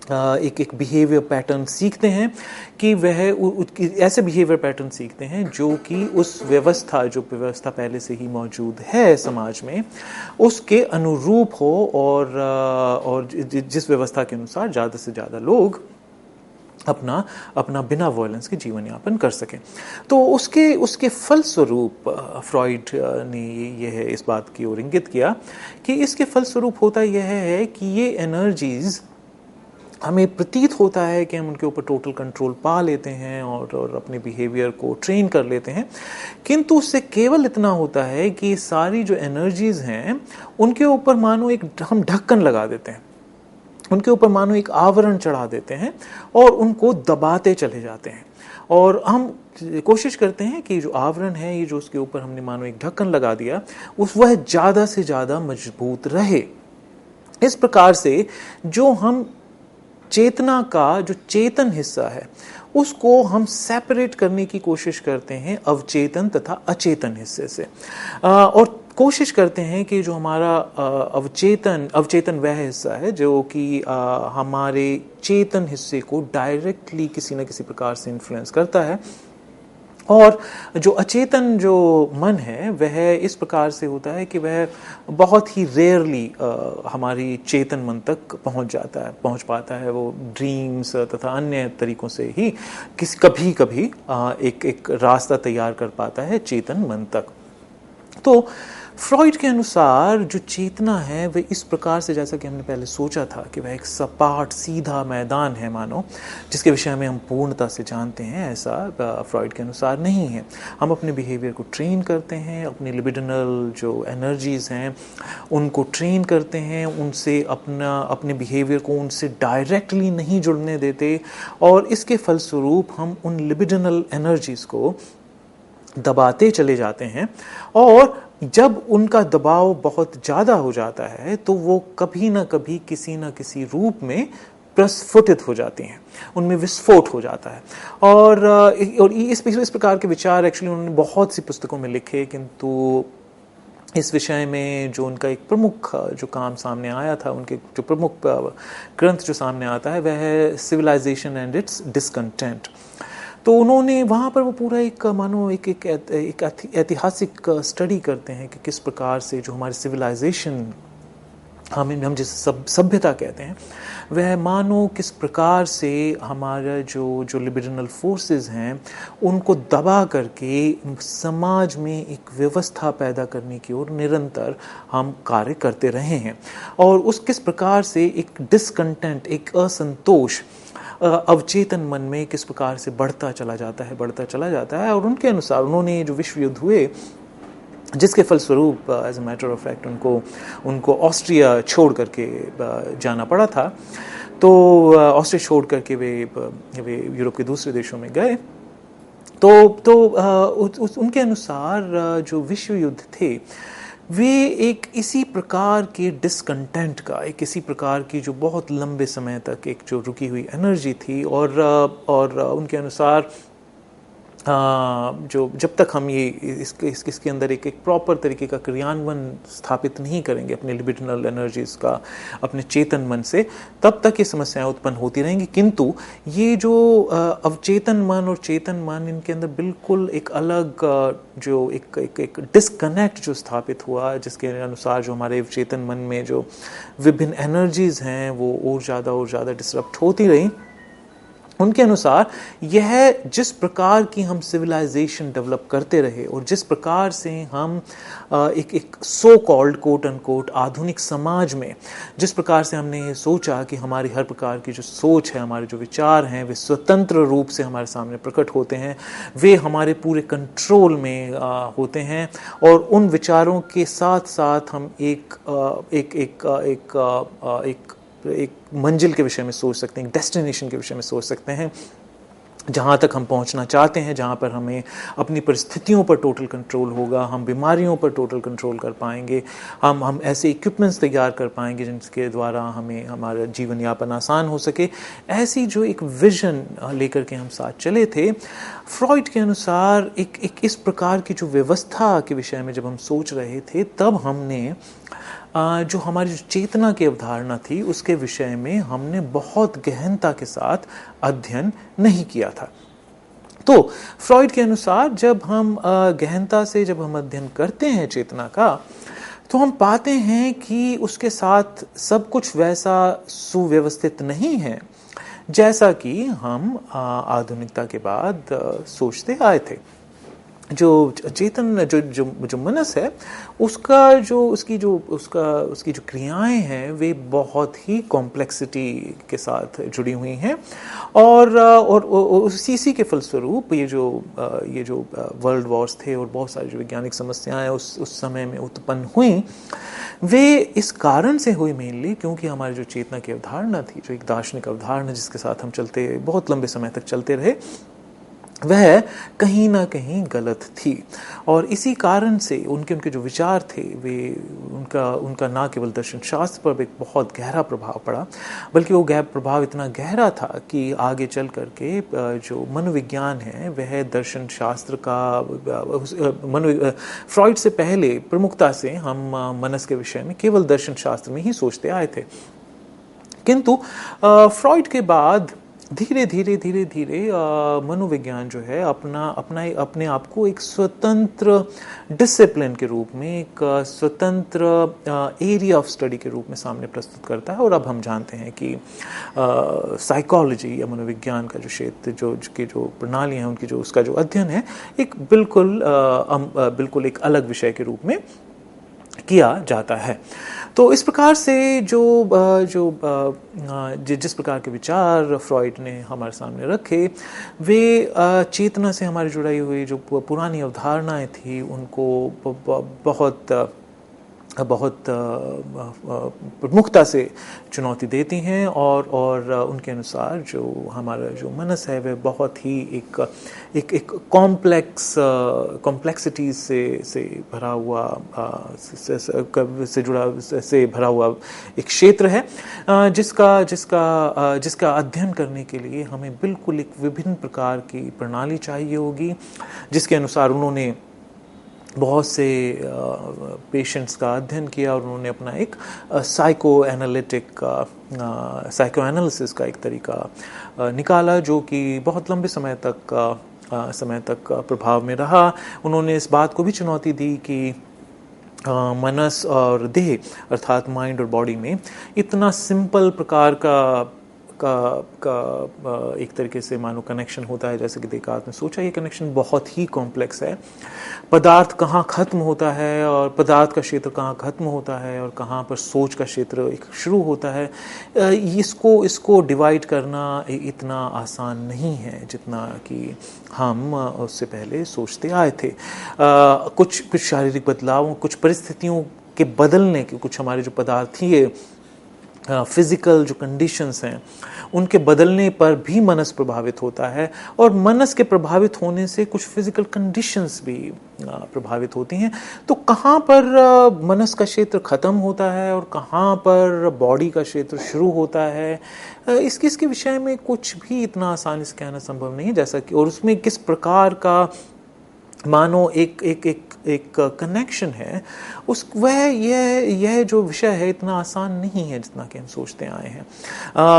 एक बिहेवियर पैटर्न सीखते हैं कि वह ऐसे बिहेवियर पैटर्न सीखते हैं जो कि उस जो व्यवस्था पहले से ही मौजूद है समाज में उसके अनुरूप हो और जिस व्यवस्था के अनुसार ज़्यादा से ज़्यादा लोग अपना बिना वायलेंस के जीवन यापन कर सकें। तो उसके फलस्वरूप फ्रॉइड ने यह इस बात की ओर इंगित किया कि इसके फलस्वरूप होता यह है कि ये एनर्जीज हमें प्रतीत होता है कि हम उनके ऊपर टोटल कंट्रोल पा लेते हैं और अपने बिहेवियर को ट्रेन कर लेते हैं, किंतु उससे केवल इतना होता है कि सारी जो एनर्जीज हैं उनके ऊपर मानो एक हम ढक्कन लगा देते हैं। उनके ऊपर मानो एक आवरण चढ़ा देते हैं और उनको दबाते चले जाते हैं। और हम कोशिश करते हैं कि जो आवरण है, ये जो उसके ऊपर हमने मानो एक ढक्कन लगा दिया, वह ज़्यादा से ज़्यादा मजबूत रहे। इस प्रकार से जो हम चेतना का जो चेतन हिस्सा है उसको हम सेपरेट करने की कोशिश करते हैं अवचेतन तथा अचेतन हिस्से से, और कोशिश करते हैं कि जो हमारा अवचेतन वह हिस्सा है जो कि हमारे चेतन हिस्से को डायरेक्टली किसी न किसी प्रकार से इन्फ्लुएंस करता है, और जो अचेतन जो मन है वह इस प्रकार से होता है कि वह बहुत ही रेयरली हमारी चेतन मन तक पहुंच पाता है। वो ड्रीम्स तथा अन्य तरीकों से ही कभी कभी एक रास्ता तैयार कर पाता है चेतन मन तक। तो फ्रॉइड के अनुसार जो चेतना है वह इस प्रकार से, जैसा कि हमने पहले सोचा था, कि वह एक सपाट सीधा मैदान है मानो, जिसके विषय में हम पूर्णता से जानते हैं, ऐसा फ्रॉइड के अनुसार नहीं है। हम अपने बिहेवियर को ट्रेन करते हैं, अपनी लिबिडिनल जो एनर्जीज हैं उनको ट्रेन करते हैं, उनसे अपने बिहेवियर को उनसे डायरेक्टली नहीं जुड़ने देते, और इसके फलस्वरूप हम उन लिबिडिनल एनर्जीज को दबाते चले जाते हैं। और जब उनका दबाव बहुत ज़्यादा हो जाता है तो वो कभी ना कभी किसी न किसी रूप में प्रस्फुटित हो जाती हैं, उनमें विस्फोट हो जाता है। और इस प्रकार के विचार एक्चुअली उन्होंने बहुत सी पुस्तकों में लिखे, किंतु इस विषय में जो उनका एक प्रमुख जो काम सामने आया था, उनके जो प्रमुख ग्रंथ जो सामने आता है वह है सिविलाइजेशन एंड इट्स डिसकंटेंट। तो उन्होंने वहाँ पर वो पूरा एक मानो एक ऐतिहासिक स्टडी करते हैं कि किस प्रकार से जो हमारी सिविलाइजेशन, हम जिसे सभ्यता कहते हैं, वह मानो किस प्रकार से हमारा जो लिबिडिनल फोर्सेस हैं उनको दबा करके समाज में एक व्यवस्था पैदा करने की ओर निरंतर हम कार्य करते रहे हैं, और उस किस प्रकार से एक डिसकंटेंट, एक असंतोष अवचेतन मन में किस प्रकार से बढ़ता चला जाता है। और उनके अनुसार उन्होंने जो विश्व युद्ध हुए, जिसके फलस्वरूप as a matter of fact उनको ऑस्ट्रिया छोड़ करके जाना पड़ा था, तो ऑस्ट्रिया छोड़ करके वे यूरोप के दूसरे देशों में गए। तो उनके अनुसार जो विश्व युद्ध थे वे एक इसी प्रकार के डिसकंटेंट का, एक इसी प्रकार की जो बहुत लंबे समय तक एक जो रुकी हुई एनर्जी थी, और उनके अनुसार जो जब तक हम ये इसके अंदर एक प्रॉपर तरीके का क्रियान्वयन स्थापित नहीं करेंगे अपने लिबिडिनल एनर्जीज का अपने चेतन मन से, तब तक ये समस्याएं उत्पन्न होती रहेंगी। किंतु ये जो अवचेतन मन और चेतन मन, इनके अंदर बिल्कुल एक अलग जो एक डिस्कनेक्ट जो स्थापित हुआ, जिसके अनुसार जो हमारे चेतन मन में जो विभिन्न एनर्जीज हैं वो और ज़्यादा डिसरप्ट होती रही। उनके अनुसार यह जिस प्रकार की हम सिविलाइजेशन डेवलप करते रहे और जिस प्रकार से हम एक सो कॉल्ड कोट अनकोट आधुनिक समाज में जिस प्रकार से हमने ये सोचा कि हमारी हर प्रकार की जो सोच है, हमारे जो विचार हैं, वे स्वतंत्र रूप से हमारे सामने प्रकट होते हैं, वे हमारे पूरे कंट्रोल में होते हैं, और उन विचारों के साथ साथ हम एक मंजिल के विषय में सोच सकते हैं, एक डेस्टिनेशन के विषय में सोच सकते हैं, जहाँ तक हम पहुँचना चाहते हैं, जहाँ पर हमें अपनी परिस्थितियों पर टोटल कंट्रोल होगा, हम बीमारियों पर टोटल कंट्रोल कर पाएंगे, हम ऐसे इक्विपमेंट्स तैयार कर पाएंगे जिनके द्वारा हमें हमारा जीवन यापन आसान हो सके। ऐसी जो एक विजन लेकर के हम साथ चले थे, फ्रॉइड के अनुसार एक इस प्रकार की जो व्यवस्था के विषय में जब हम सोच रहे थे, तब हमने जो हमारी जो चेतना की अवधारणा थी उसके विषय में हमने बहुत गहनता के साथ अध्ययन नहीं किया था। तो फ्रॉइड के अनुसार जब हम गहनता से जब हम अध्ययन करते हैं चेतना का, तो हम पाते हैं कि उसके साथ सब कुछ वैसा सुव्यवस्थित नहीं है जैसा कि हम आधुनिकता के बाद सोचते आए थे। जो चेतन जो जो जो मनस है उसका उसकी जो क्रियाएं हैं वे बहुत ही कॉम्प्लेक्सिटी के साथ जुड़ी हुई हैं और इसी के फलस्वरूप ये जो वर्ल्ड वॉर्स थे और बहुत सारी जो वैज्ञानिक समस्याएं उस समय में उत्पन्न हुई वे इस कारण से हुई मेनली क्योंकि हमारी जो चेतना की अवधारणा थी, जो एक दार्शनिक अवधारणा जिसके साथ हम बहुत लंबे समय तक चलते रहे, वह कहीं ना कहीं गलत थी। और इसी कारण से उनके जो विचार थे वे उनका ना केवल दर्शन शास्त्र पर एक बहुत गहरा प्रभाव पड़ा, बल्कि वो प्रभाव इतना गहरा था कि आगे चल करके जो मनोविज्ञान है वह दर्शन शास्त्र का फ्रॉइड से पहले प्रमुखता से हम मनस के विषय में केवल दर्शन शास्त्र में ही सोचते आए थे, किंतु फ्रॉइड के बाद धीरे धीरे मनोविज्ञान जो है अपने आप को एक स्वतंत्र डिसिप्लिन के रूप में, एक स्वतंत्र एरिया ऑफ स्टडी के रूप में सामने प्रस्तुत करता है। और अब हम जानते हैं कि साइकोलॉजी या मनोविज्ञान का जो क्षेत्र जो प्रणालियां हैं उनकी उसका जो अध्ययन है एक बिल्कुल एक अलग विषय के रूप में किया जाता है। तो इस प्रकार से जिस प्रकार के विचार फ्रॉइड ने हमारे सामने रखे वे चेतना से हमारी जुड़ी हुई जो पुरानी अवधारणाएं थी उनको बहुत प्रमुखता से चुनौती देती हैं और उनके अनुसार जो हमारा जो मनस है वह बहुत ही एक कॉम्प्लेक्सिटीज से भरा हुआ से भरा हुआ एक क्षेत्र है जिसका अध्ययन करने के लिए हमें बिल्कुल एक विभिन्न प्रकार की प्रणाली चाहिए होगी, जिसके अनुसार उन्होंने बहुत से पेशेंट्स का अध्ययन किया और उन्होंने अपना एक साइको एनालिसिस का एक तरीका निकाला जो कि बहुत लंबे समय तक प्रभाव में रहा। उन्होंने इस बात को भी चुनौती दी कि मनस और देह अर्थात माइंड और बॉडी में इतना सिंपल प्रकार का एक तरीके से मानो कनेक्शन होता है, जैसे कि देकार्त ने सोचा, ये कनेक्शन बहुत ही कॉम्प्लेक्स है। पदार्थ कहाँ खत्म होता है और पदार्थ का क्षेत्र कहाँ खत्म होता है और कहाँ पर सोच का क्षेत्र एक शुरू होता है, इसको डिवाइड करना इतना आसान नहीं है जितना कि हम उससे पहले सोचते आए थे। कुछ शारीरिक बदलावों, कुछ परिस्थितियों के बदलने के, कुछ हमारे जो पदार्थीय फिजिकल जो कंडीशंस हैं उनके बदलने पर भी मनस प्रभावित होता है और मनस के प्रभावित होने से कुछ फिजिकल कंडीशंस भी प्रभावित होती हैं। तो कहाँ पर मनस का क्षेत्र खत्म होता है और कहाँ पर बॉडी का क्षेत्र शुरू होता है, इसके विषय में कुछ भी इतना आसानी से कहना संभव नहीं है। जैसा कि और उसमें किस प्रकार का मानो एक कनेक्शन है यह जो विषय है इतना आसान नहीं है जितना कि हम सोचते आए हैं।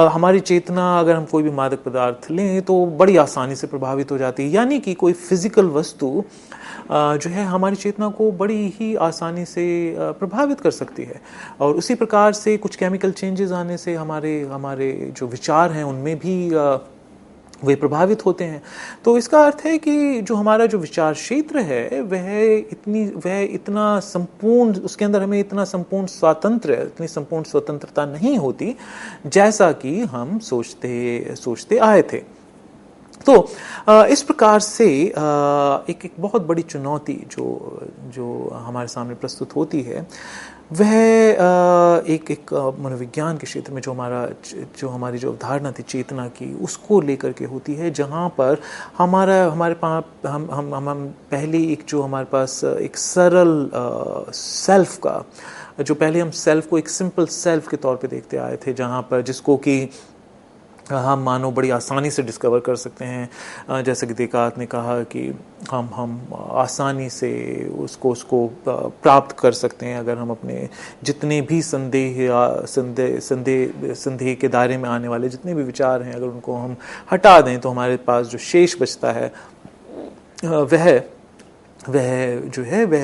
हमारी चेतना, अगर हम कोई भी मादक पदार्थ लें तो बड़ी आसानी से प्रभावित हो जाती है, यानी कि कोई फिजिकल वस्तु जो है हमारी चेतना को बड़ी ही आसानी से प्रभावित कर सकती है। और उसी प्रकार से कुछ केमिकल चेंजेस आने से हमारे जो विचार हैं उनमें भी वे प्रभावित होते हैं। तो इसका अर्थ है कि जो हमारा जो विचार क्षेत्र है वह इतना संपूर्ण, उसके अंदर हमें इतनी संपूर्ण स्वतंत्रता नहीं होती जैसा कि हम सोचते आए थे। तो इस प्रकार से एक बहुत बड़ी चुनौती जो हमारे सामने प्रस्तुत होती है वह एक मनोविज्ञान के क्षेत्र में जो हमारी जो अवधारणा थी चेतना की, उसको लेकर के होती है, जहाँ पर हमारे पास हम पहले जो हमारे पास एक सरल सेल्फ का, जो पहले हम सेल्फ को एक सिंपल सेल्फ के तौर पे देखते आए थे, जहाँ पर जिसको कि हम मानो बड़ी आसानी से डिस्कवर कर सकते हैं। जैसे कि देकार्त ने कहा कि हम आसानी से उसको प्राप्त कर सकते हैं अगर हम अपने जितने भी संदेह के दायरे में आने वाले जितने भी विचार हैं अगर उनको हम हटा दें तो हमारे पास जो शेष बचता है वह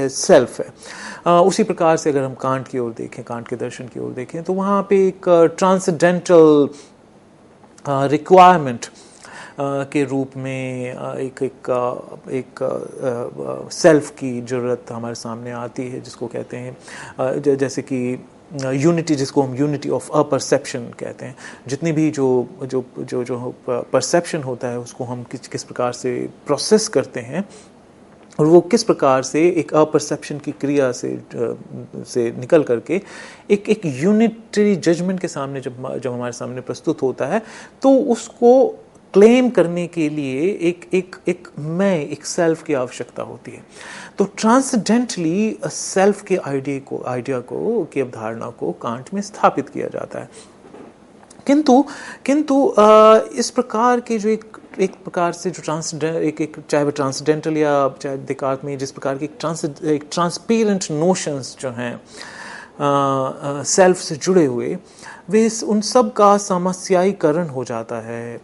सेल्फ है। उसी प्रकार से अगर हम कांट की ओर देखें, कांट के दर्शन की ओर देखें, तो वहाँ पे एक ट्रांसेंडेंटल रिक्वायरमेंट के रूप में एक सेल्फ की ज़रूरत हमारे सामने आती है, जिसको कहते हैं जैसे कि यूनिटी, जिसको हम यूनिटी ऑफ अ परसेप्शन कहते हैं। जितनी भी जो परसेप्शन होता है उसको हम किस प्रकार से प्रोसेस करते हैं और वो किस प्रकार से एक अपरसेप्शन की क्रिया से निकल करके एक यूनिटरी जजमेंट के सामने जब हमारे सामने प्रस्तुत होता है, तो उसको क्लेम करने के लिए एक सेल्फ की आवश्यकता होती है। तो ट्रांसडेंटली सेल्फ के आइडिया को की अवधारणा को कांट में स्थापित किया जाता है। किंतु इस प्रकार के जो एक प्रकार से जो चाहे वो ट्रांसडेंटल या चाहे देकार्त में जिस प्रकार की एक ट्रांसपेरेंट नोशंस जो हैं सेल्फ से जुड़े हुए, वे उन सब का समस्यायीकरण हो जाता है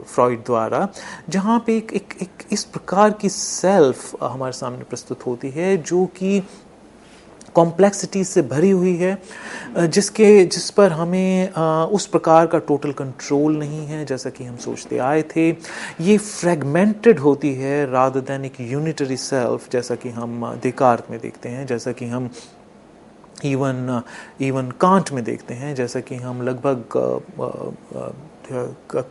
फ्रॉइड द्वारा, जहाँ पे एक इस प्रकार की सेल्फ हमारे सामने प्रस्तुत होती है जो कि कॉम्प्लेक्सिटी से भरी हुई है, जिस पर हमें उस प्रकार का टोटल कंट्रोल नहीं है जैसा कि हम सोचते आए थे। ये फ्रेगमेंटेड होती है रादर देन एक यूनिटरी सेल्फ, जैसा कि हम देकार्त में देखते हैं, जैसा कि हम इवन कांट में देखते हैं, जैसा कि हम लगभग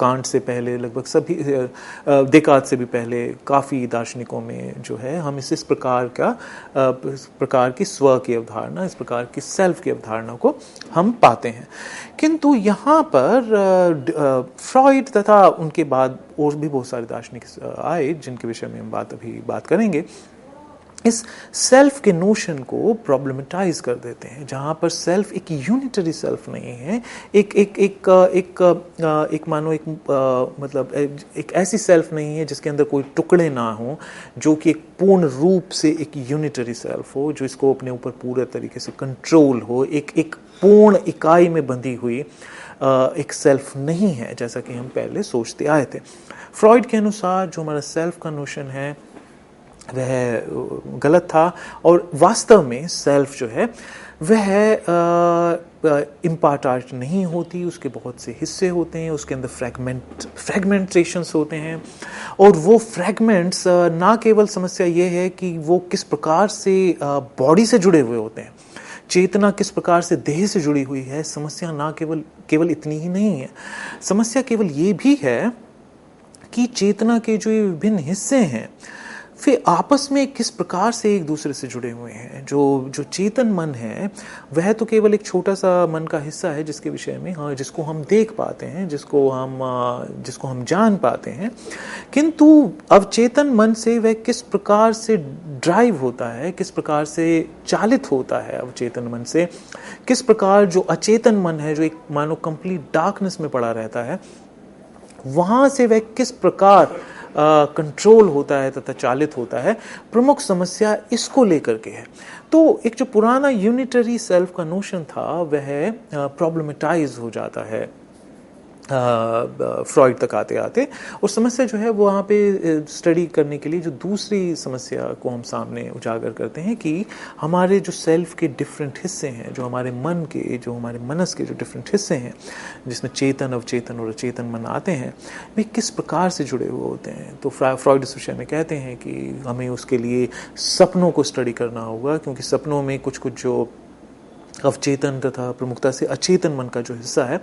कांट से पहले लगभग सभी देकार्त से भी पहले काफ़ी दार्शनिकों में जो है हम इस प्रकार की स्व की अवधारणा, इस प्रकार की सेल्फ की अवधारणा को हम पाते हैं। किंतु यहाँ पर फ्रॉइड तथा उनके बाद और भी बहुत सारे दार्शनिक आए जिनके विषय में हम अभी बात करेंगे, इस सेल्फ के नोशन को प्रॉब्लमेटाइज कर देते हैं, जहाँ पर सेल्फ एक यूनिटरी सेल्फ नहीं है, मतलब एक ऐसी सेल्फ नहीं है जिसके अंदर कोई टुकड़े ना हो, जो कि एक पूर्ण रूप से एक यूनिटरी सेल्फ हो, जो इसको अपने ऊपर पूरे तरीके से कंट्रोल हो, एक पूर्ण इकाई में बंधी हुई एक सेल्फ नहीं है, जैसा कि हम पहले सोचते आए थे। फ्रॉइड के अनुसार जो हमारा सेल्फ का नोशन है वह गलत था, और वास्तव में सेल्फ जो है वह इम्पार्टाट नहीं होती, उसके बहुत से हिस्से होते हैं, उसके अंदर फ्रेगमेंटेशंस होते हैं, और वो फ्रेगमेंट्स ना केवल समस्या ये है कि वो किस प्रकार से बॉडी से जुड़े हुए होते हैं, चेतना किस प्रकार से देह से जुड़ी हुई है। समस्या ना केवल इतनी ही नहीं है, समस्या केवल ये भी है कि चेतना के जो विभिन्न हिस्से हैं वे आपस में किस प्रकार से एक दूसरे से जुड़े हुए हैं। जो चेतन मन है वह तो केवल एक छोटा सा मन का हिस्सा है जिसके विषय में जिसको हम देख पाते हैं, जिसको हम जान पाते हैं, किंतु अवचेतन मन से वह किस प्रकार से ड्राइव होता है, किस प्रकार से चालित होता है अवचेतन मन से, किस प्रकार जो अचेतन मन है जो एक मानो कंप्लीट डार्कनेस में पड़ा रहता है, वहां से वह किस प्रकार कंट्रोल होता है तथा चालित होता है, प्रमुख समस्या इसको लेकर के है। तो एक जो पुराना यूनिटरी सेल्फ का नोशन था वह प्रॉब्लमेटाइज हो जाता है फ्रॉइड तक आते आते, और समस्या जो है वो वहाँ पे स्टडी करने के लिए जो दूसरी समस्या को हम सामने उजागर करते हैं कि हमारे जो सेल्फ के डिफरेंट हिस्से हैं, जो हमारे मनस के जो डिफरेंट हिस्से हैं, जिसमें चेतन, अवचेतन और अचेतन मन आते हैं, वे किस प्रकार से जुड़े हुए होते हैं। तो फ्रॉइड इस विषय में कहते हैं कि हमें उसके लिए सपनों को स्टडी करना होगा, क्योंकि सपनों में कुछ जो अवचेतन तथा प्रमुखता से अचेतन मन का जो हिस्सा है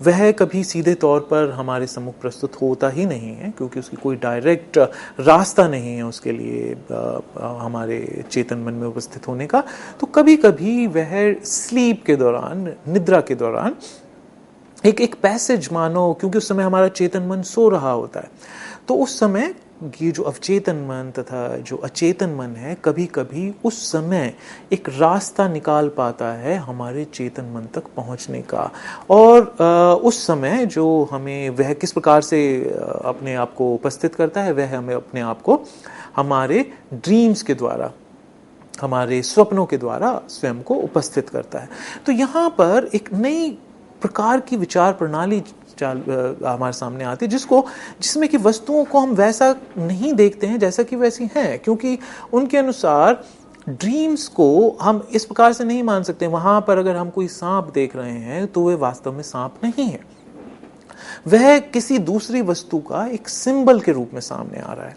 वह कभी सीधे तौर पर हमारे सम्मुख प्रस्तुत होता ही नहीं है, क्योंकि उसकी कोई डायरेक्ट रास्ता नहीं है उसके लिए हमारे चेतन मन में उपस्थित होने का। तो कभी कभी वह स्लीप के दौरान, निद्रा के दौरान एक पैसेज मानो, क्योंकि उस समय हमारा चेतन मन सो रहा होता है, तो उस समय ये जो अवचेतन मन तथा जो अचेतन मन है कभी कभी उस समय एक रास्ता निकाल पाता है हमारे चेतन मन तक पहुंचने का, और उस समय जो हमें वह किस प्रकार से अपने आप को उपस्थित करता है, वह हमें अपने आप को हमारे ड्रीम्स के द्वारा, हमारे स्वप्नों के द्वारा स्वयं को उपस्थित करता है। तो यहाँ पर एक नई प्रकार की विचार प्रणाली हमारे सामने आती है, जिसमें कि वस्तुओं को हम वैसा नहीं देखते हैं जैसा कि वैसी हैं, क्योंकि उनके अनुसार ड्रीम्स को हम इस प्रकार से नहीं मान सकते। वहां पर अगर हम कोई सांप देख रहे हैं तो वे वास्तव में सांप नहीं है। वह किसी दूसरी वस्तु का एक सिंबल के रूप में सामने आ रहा है।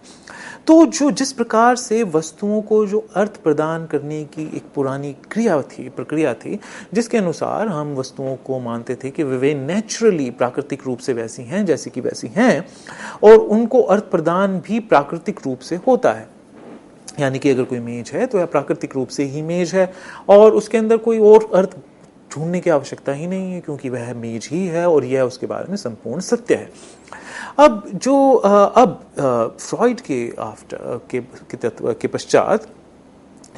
तो जिस प्रकार से वस्तुओं को जो अर्थ प्रदान करने की एक पुरानी प्रक्रिया थी, जिसके अनुसार हम वस्तुओं को मानते थे कि वे नेचुरली प्राकृतिक रूप से वैसी हैं जैसी कि वैसी हैं, और उनको अर्थ प्रदान भी प्राकृतिक रूप से होता है। यानी कि अगर कोई मेज है तो यह प्राकृतिक रूप से ही मेज है, और उसके अंदर कोई और अर्थ ढूंढने की आवश्यकता ही नहीं है, क्योंकि वह मेज ही है और यह उसके बारे में संपूर्ण सत्य है। अब फ्रॉइड के पश्चात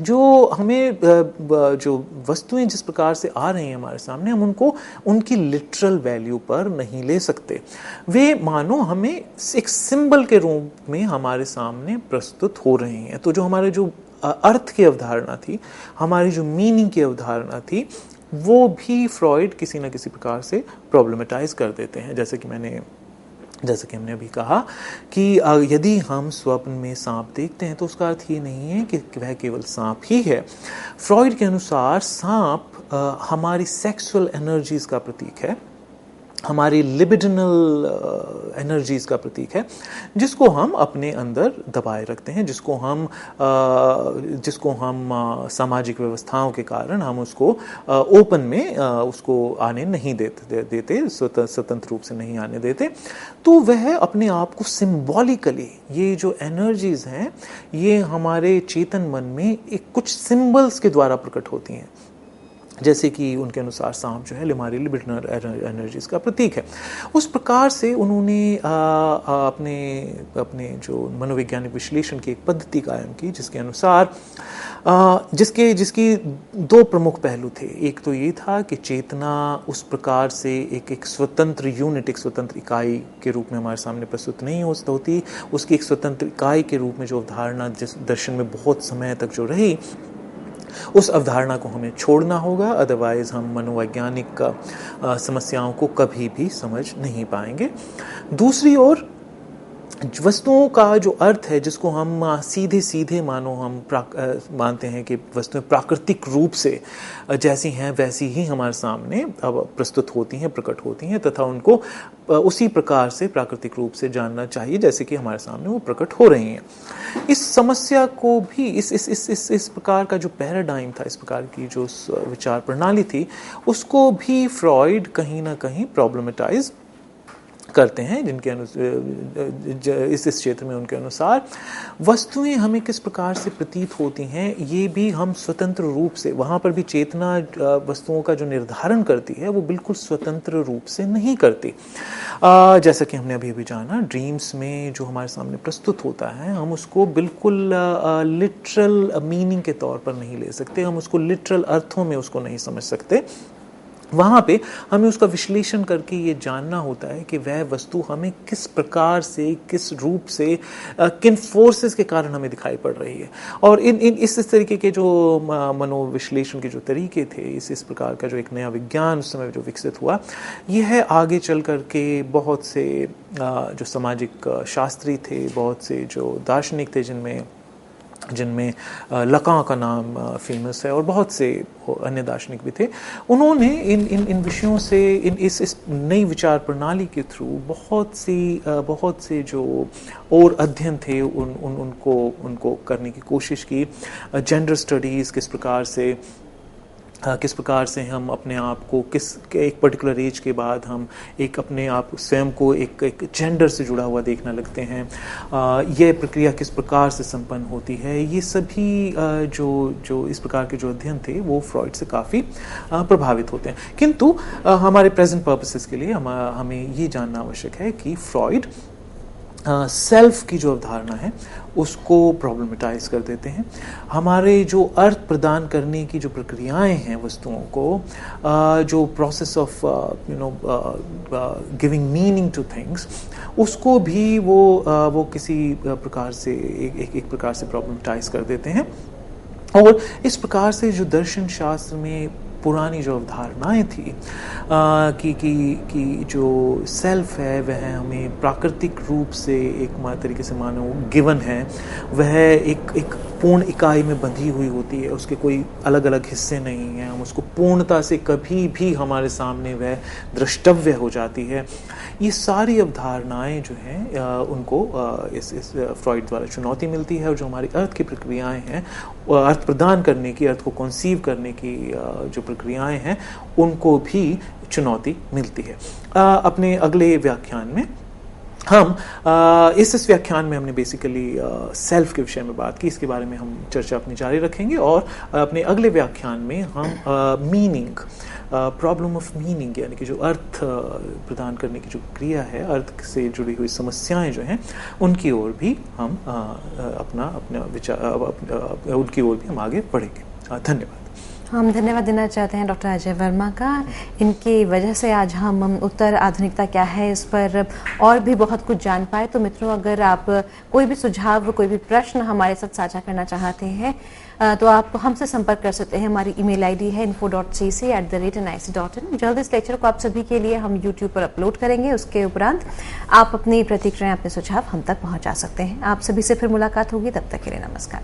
जो हमें जो वस्तुएं जिस प्रकार से आ रही हैं हमारे सामने, हम उनको उनकी लिटरल वैल्यू पर नहीं ले सकते। वे मानो हमें एक सिंबल के रूप में हमारे सामने प्रस्तुत हो रहे हैं। तो जो हमारे जो अर्थ की अवधारणा थी, हमारी जो मीनिंग की अवधारणा थी, वो भी फ्रॉइड किसी न किसी प्रकार से प्रॉब्लमेटाइज कर देते हैं। जैसे कि हमने अभी कहा कि यदि हम स्वप्न में सांप देखते हैं तो उसका अर्थ ये नहीं है कि वह केवल सांप ही है। फ्रॉइड के अनुसार सांप हमारी सेक्सुअल एनर्जीज का प्रतीक है, हमारी लिबिडिनल एनर्जीज का प्रतीक है, जिसको हम अपने अंदर दबाए रखते हैं, जिसको हम सामाजिक व्यवस्थाओं के कारण हम उसको ओपन में उसको आने नहीं देते, स्वतंत्र रूप से नहीं आने देते। तो वह अपने आप को सिंबॉलिकली, ये जो एनर्जीज हैं ये हमारे चेतन मन में एक कुछ सिंबल्स के द्वारा प्रकट होती हैं। जैसे कि उनके अनुसार सांप जो है हमारी लिबिडिनल एनर्जीज का प्रतीक है। उस प्रकार से उन्होंने अपने जो मनोवैज्ञानिक विश्लेषण की एक पद्धति कायम की, जिसके अनुसार जिसकी दो प्रमुख पहलू थे। एक तो ये था कि चेतना उस प्रकार से एक स्वतंत्र यूनिट, एक स्वतंत्र इकाई के रूप में हमारे सामने प्रस्तुत नहीं होती। उसकी एक स्वतंत्र इकाई के रूप में जो अवधारणा जिस दर्शन में बहुत समय तक जो रही, उस अवधारणा को हमें छोड़ना होगा, अदरवाइज हम मनोवैज्ञानिक समस्याओं को कभी भी समझ नहीं पाएंगे। दूसरी ओर वस्तुओं का जो अर्थ है, जिसको हम सीधे मानो हम मानते हैं कि वस्तुएं प्राकृतिक रूप से जैसी हैं वैसी ही हमारे सामने अब प्रस्तुत होती हैं, प्रकट होती हैं, तथा उनको उसी प्रकार से प्राकृतिक रूप से जानना चाहिए जैसे कि हमारे सामने वो प्रकट हो रही हैं। इस समस्या को भी इस प्रकार का जो पैराडाइम था, इस प्रकार की जो विचार प्रणाली थी, उसको भी फ्रॉइड कहीं ना कहीं प्रॉब्लमेटाइज करते हैं, जिनके इस क्षेत्र में उनके अनुसार वस्तुएं हमें किस प्रकार से प्रतीत होती हैं, ये भी हम स्वतंत्र रूप से, वहाँ पर भी चेतना वस्तुओं का जो निर्धारण करती है वो बिल्कुल स्वतंत्र रूप से नहीं करती। जैसा कि हमने अभी जाना, ड्रीम्स में जो हमारे सामने प्रस्तुत होता है, हम उसको बिल्कुल लिटरल मीनिंग के तौर पर नहीं ले सकते, हम उसको लिटरल अर्थों में उसको नहीं समझ सकते। वहाँ पे हमें उसका विश्लेषण करके ये जानना होता है कि वह वस्तु हमें किस प्रकार से, किस रूप से, किन फोर्सेस के कारण हमें दिखाई पड़ रही है। और इस तरीके के जो मनोविश्लेषण के जो तरीके थे, इस प्रकार का जो एक नया विज्ञान उस समय जो विकसित हुआ, यह आगे चल करके बहुत से जो सामाजिक शास्त्री इन बहुत से जो दार्शनिक थे, जिनमें लकां का नाम फेमस है और बहुत से अन्य दार्शनिक भी थे, उन्होंने इन विषयों से, इस नई विचार प्रणाली के थ्रू बहुत से जो और अध्ययन थे उनको करने की कोशिश की। जेंडर स्टडीज़, किस प्रकार से हम अपने आप को एक पर्टिकुलर एज के बाद हम एक अपने आप स्वयं को एक जेंडर से जुड़ा हुआ देखने लगते हैं, यह प्रक्रिया किस प्रकार से संपन्न होती है, ये सभी जो इस प्रकार के जो अध्ययन थे वो फ्रॉइड से काफ़ी प्रभावित होते हैं। किंतु हमारे प्रेजेंट पर्पसेस के लिए हमें ये जानना आवश्यक है कि फ्रॉइड सेल्फ की जो अवधारणा है उसको प्रॉब्लमेटाइज कर देते हैं। हमारे जो अर्थ प्रदान करने की जो प्रक्रियाएं हैं वस्तुओं को, जो process of giving meaning two things, उसको भी वो किसी प्रकार से एक प्रकार से प्रॉब्लमेटाइज कर देते हैं। और इस प्रकार से जो दर्शन शास्त्र में पुरानी जो अवधारणाएं थी कि जो सेल्फ है वह हमें प्राकृतिक रूप से एक तरीके से मानो गिवन है, वह एक पूर्ण इकाई में बंधी हुई होती है, उसके कोई अलग अलग हिस्से नहीं हैं, हम उसको पूर्णता से कभी भी हमारे सामने वह द्रष्टव्य हो जाती है। ये सारी अवधारणाएं जो हैं उनको इस फ्रॉइड द्वारा चुनौती मिलती है, और जो हमारी अर्थ की प्रक्रियाएं हैं, अर्थ प्रदान करने की, अर्थ को कंसीव करने की जो प्रक्रियाएं हैं उनको भी चुनौती मिलती है। अपने अगले व्याख्यान में हम इस व्याख्यान में हमने बेसिकली सेल्फ के विषय में बात की, इसके बारे में हम चर्चा अपनी जारी रखेंगे, और अपने अगले व्याख्यान में हम मीनिंग, प्रॉब्लम ऑफ मीनिंग, यानी कि जो अर्थ प्रदान करने की जो क्रिया है, अर्थ से जुड़ी हुई समस्याएं जो हैं उनकी ओर भी हम अपना विचार उनकी ओर भी हम आगे बढ़ेंगे। धन्यवाद। हम धन्यवाद देना चाहते हैं डॉक्टर अजय वर्मा का। इनकी वजह से आज हम उत्तर आधुनिकता क्या है इस पर और भी बहुत कुछ जान पाए। तो मित्रों, अगर आप कोई भी सुझाव, कोई भी प्रश्न हमारे साथ साझा करना चाहते हैं तो आप हमसे संपर्क कर सकते हैं। हमारी ईमेल आईडी है info.cc@nic.in। जल्द इस लेक्चर को आप सभी के लिए हम YouTube पर अपलोड करेंगे। उसके उपरांत आप अपनी प्रतिक्रियाएं, अपने सुझाव हम तक पहुंचा सकते हैं। आप सभी से फिर मुलाकात होगी, तब तक के लिए नमस्कार।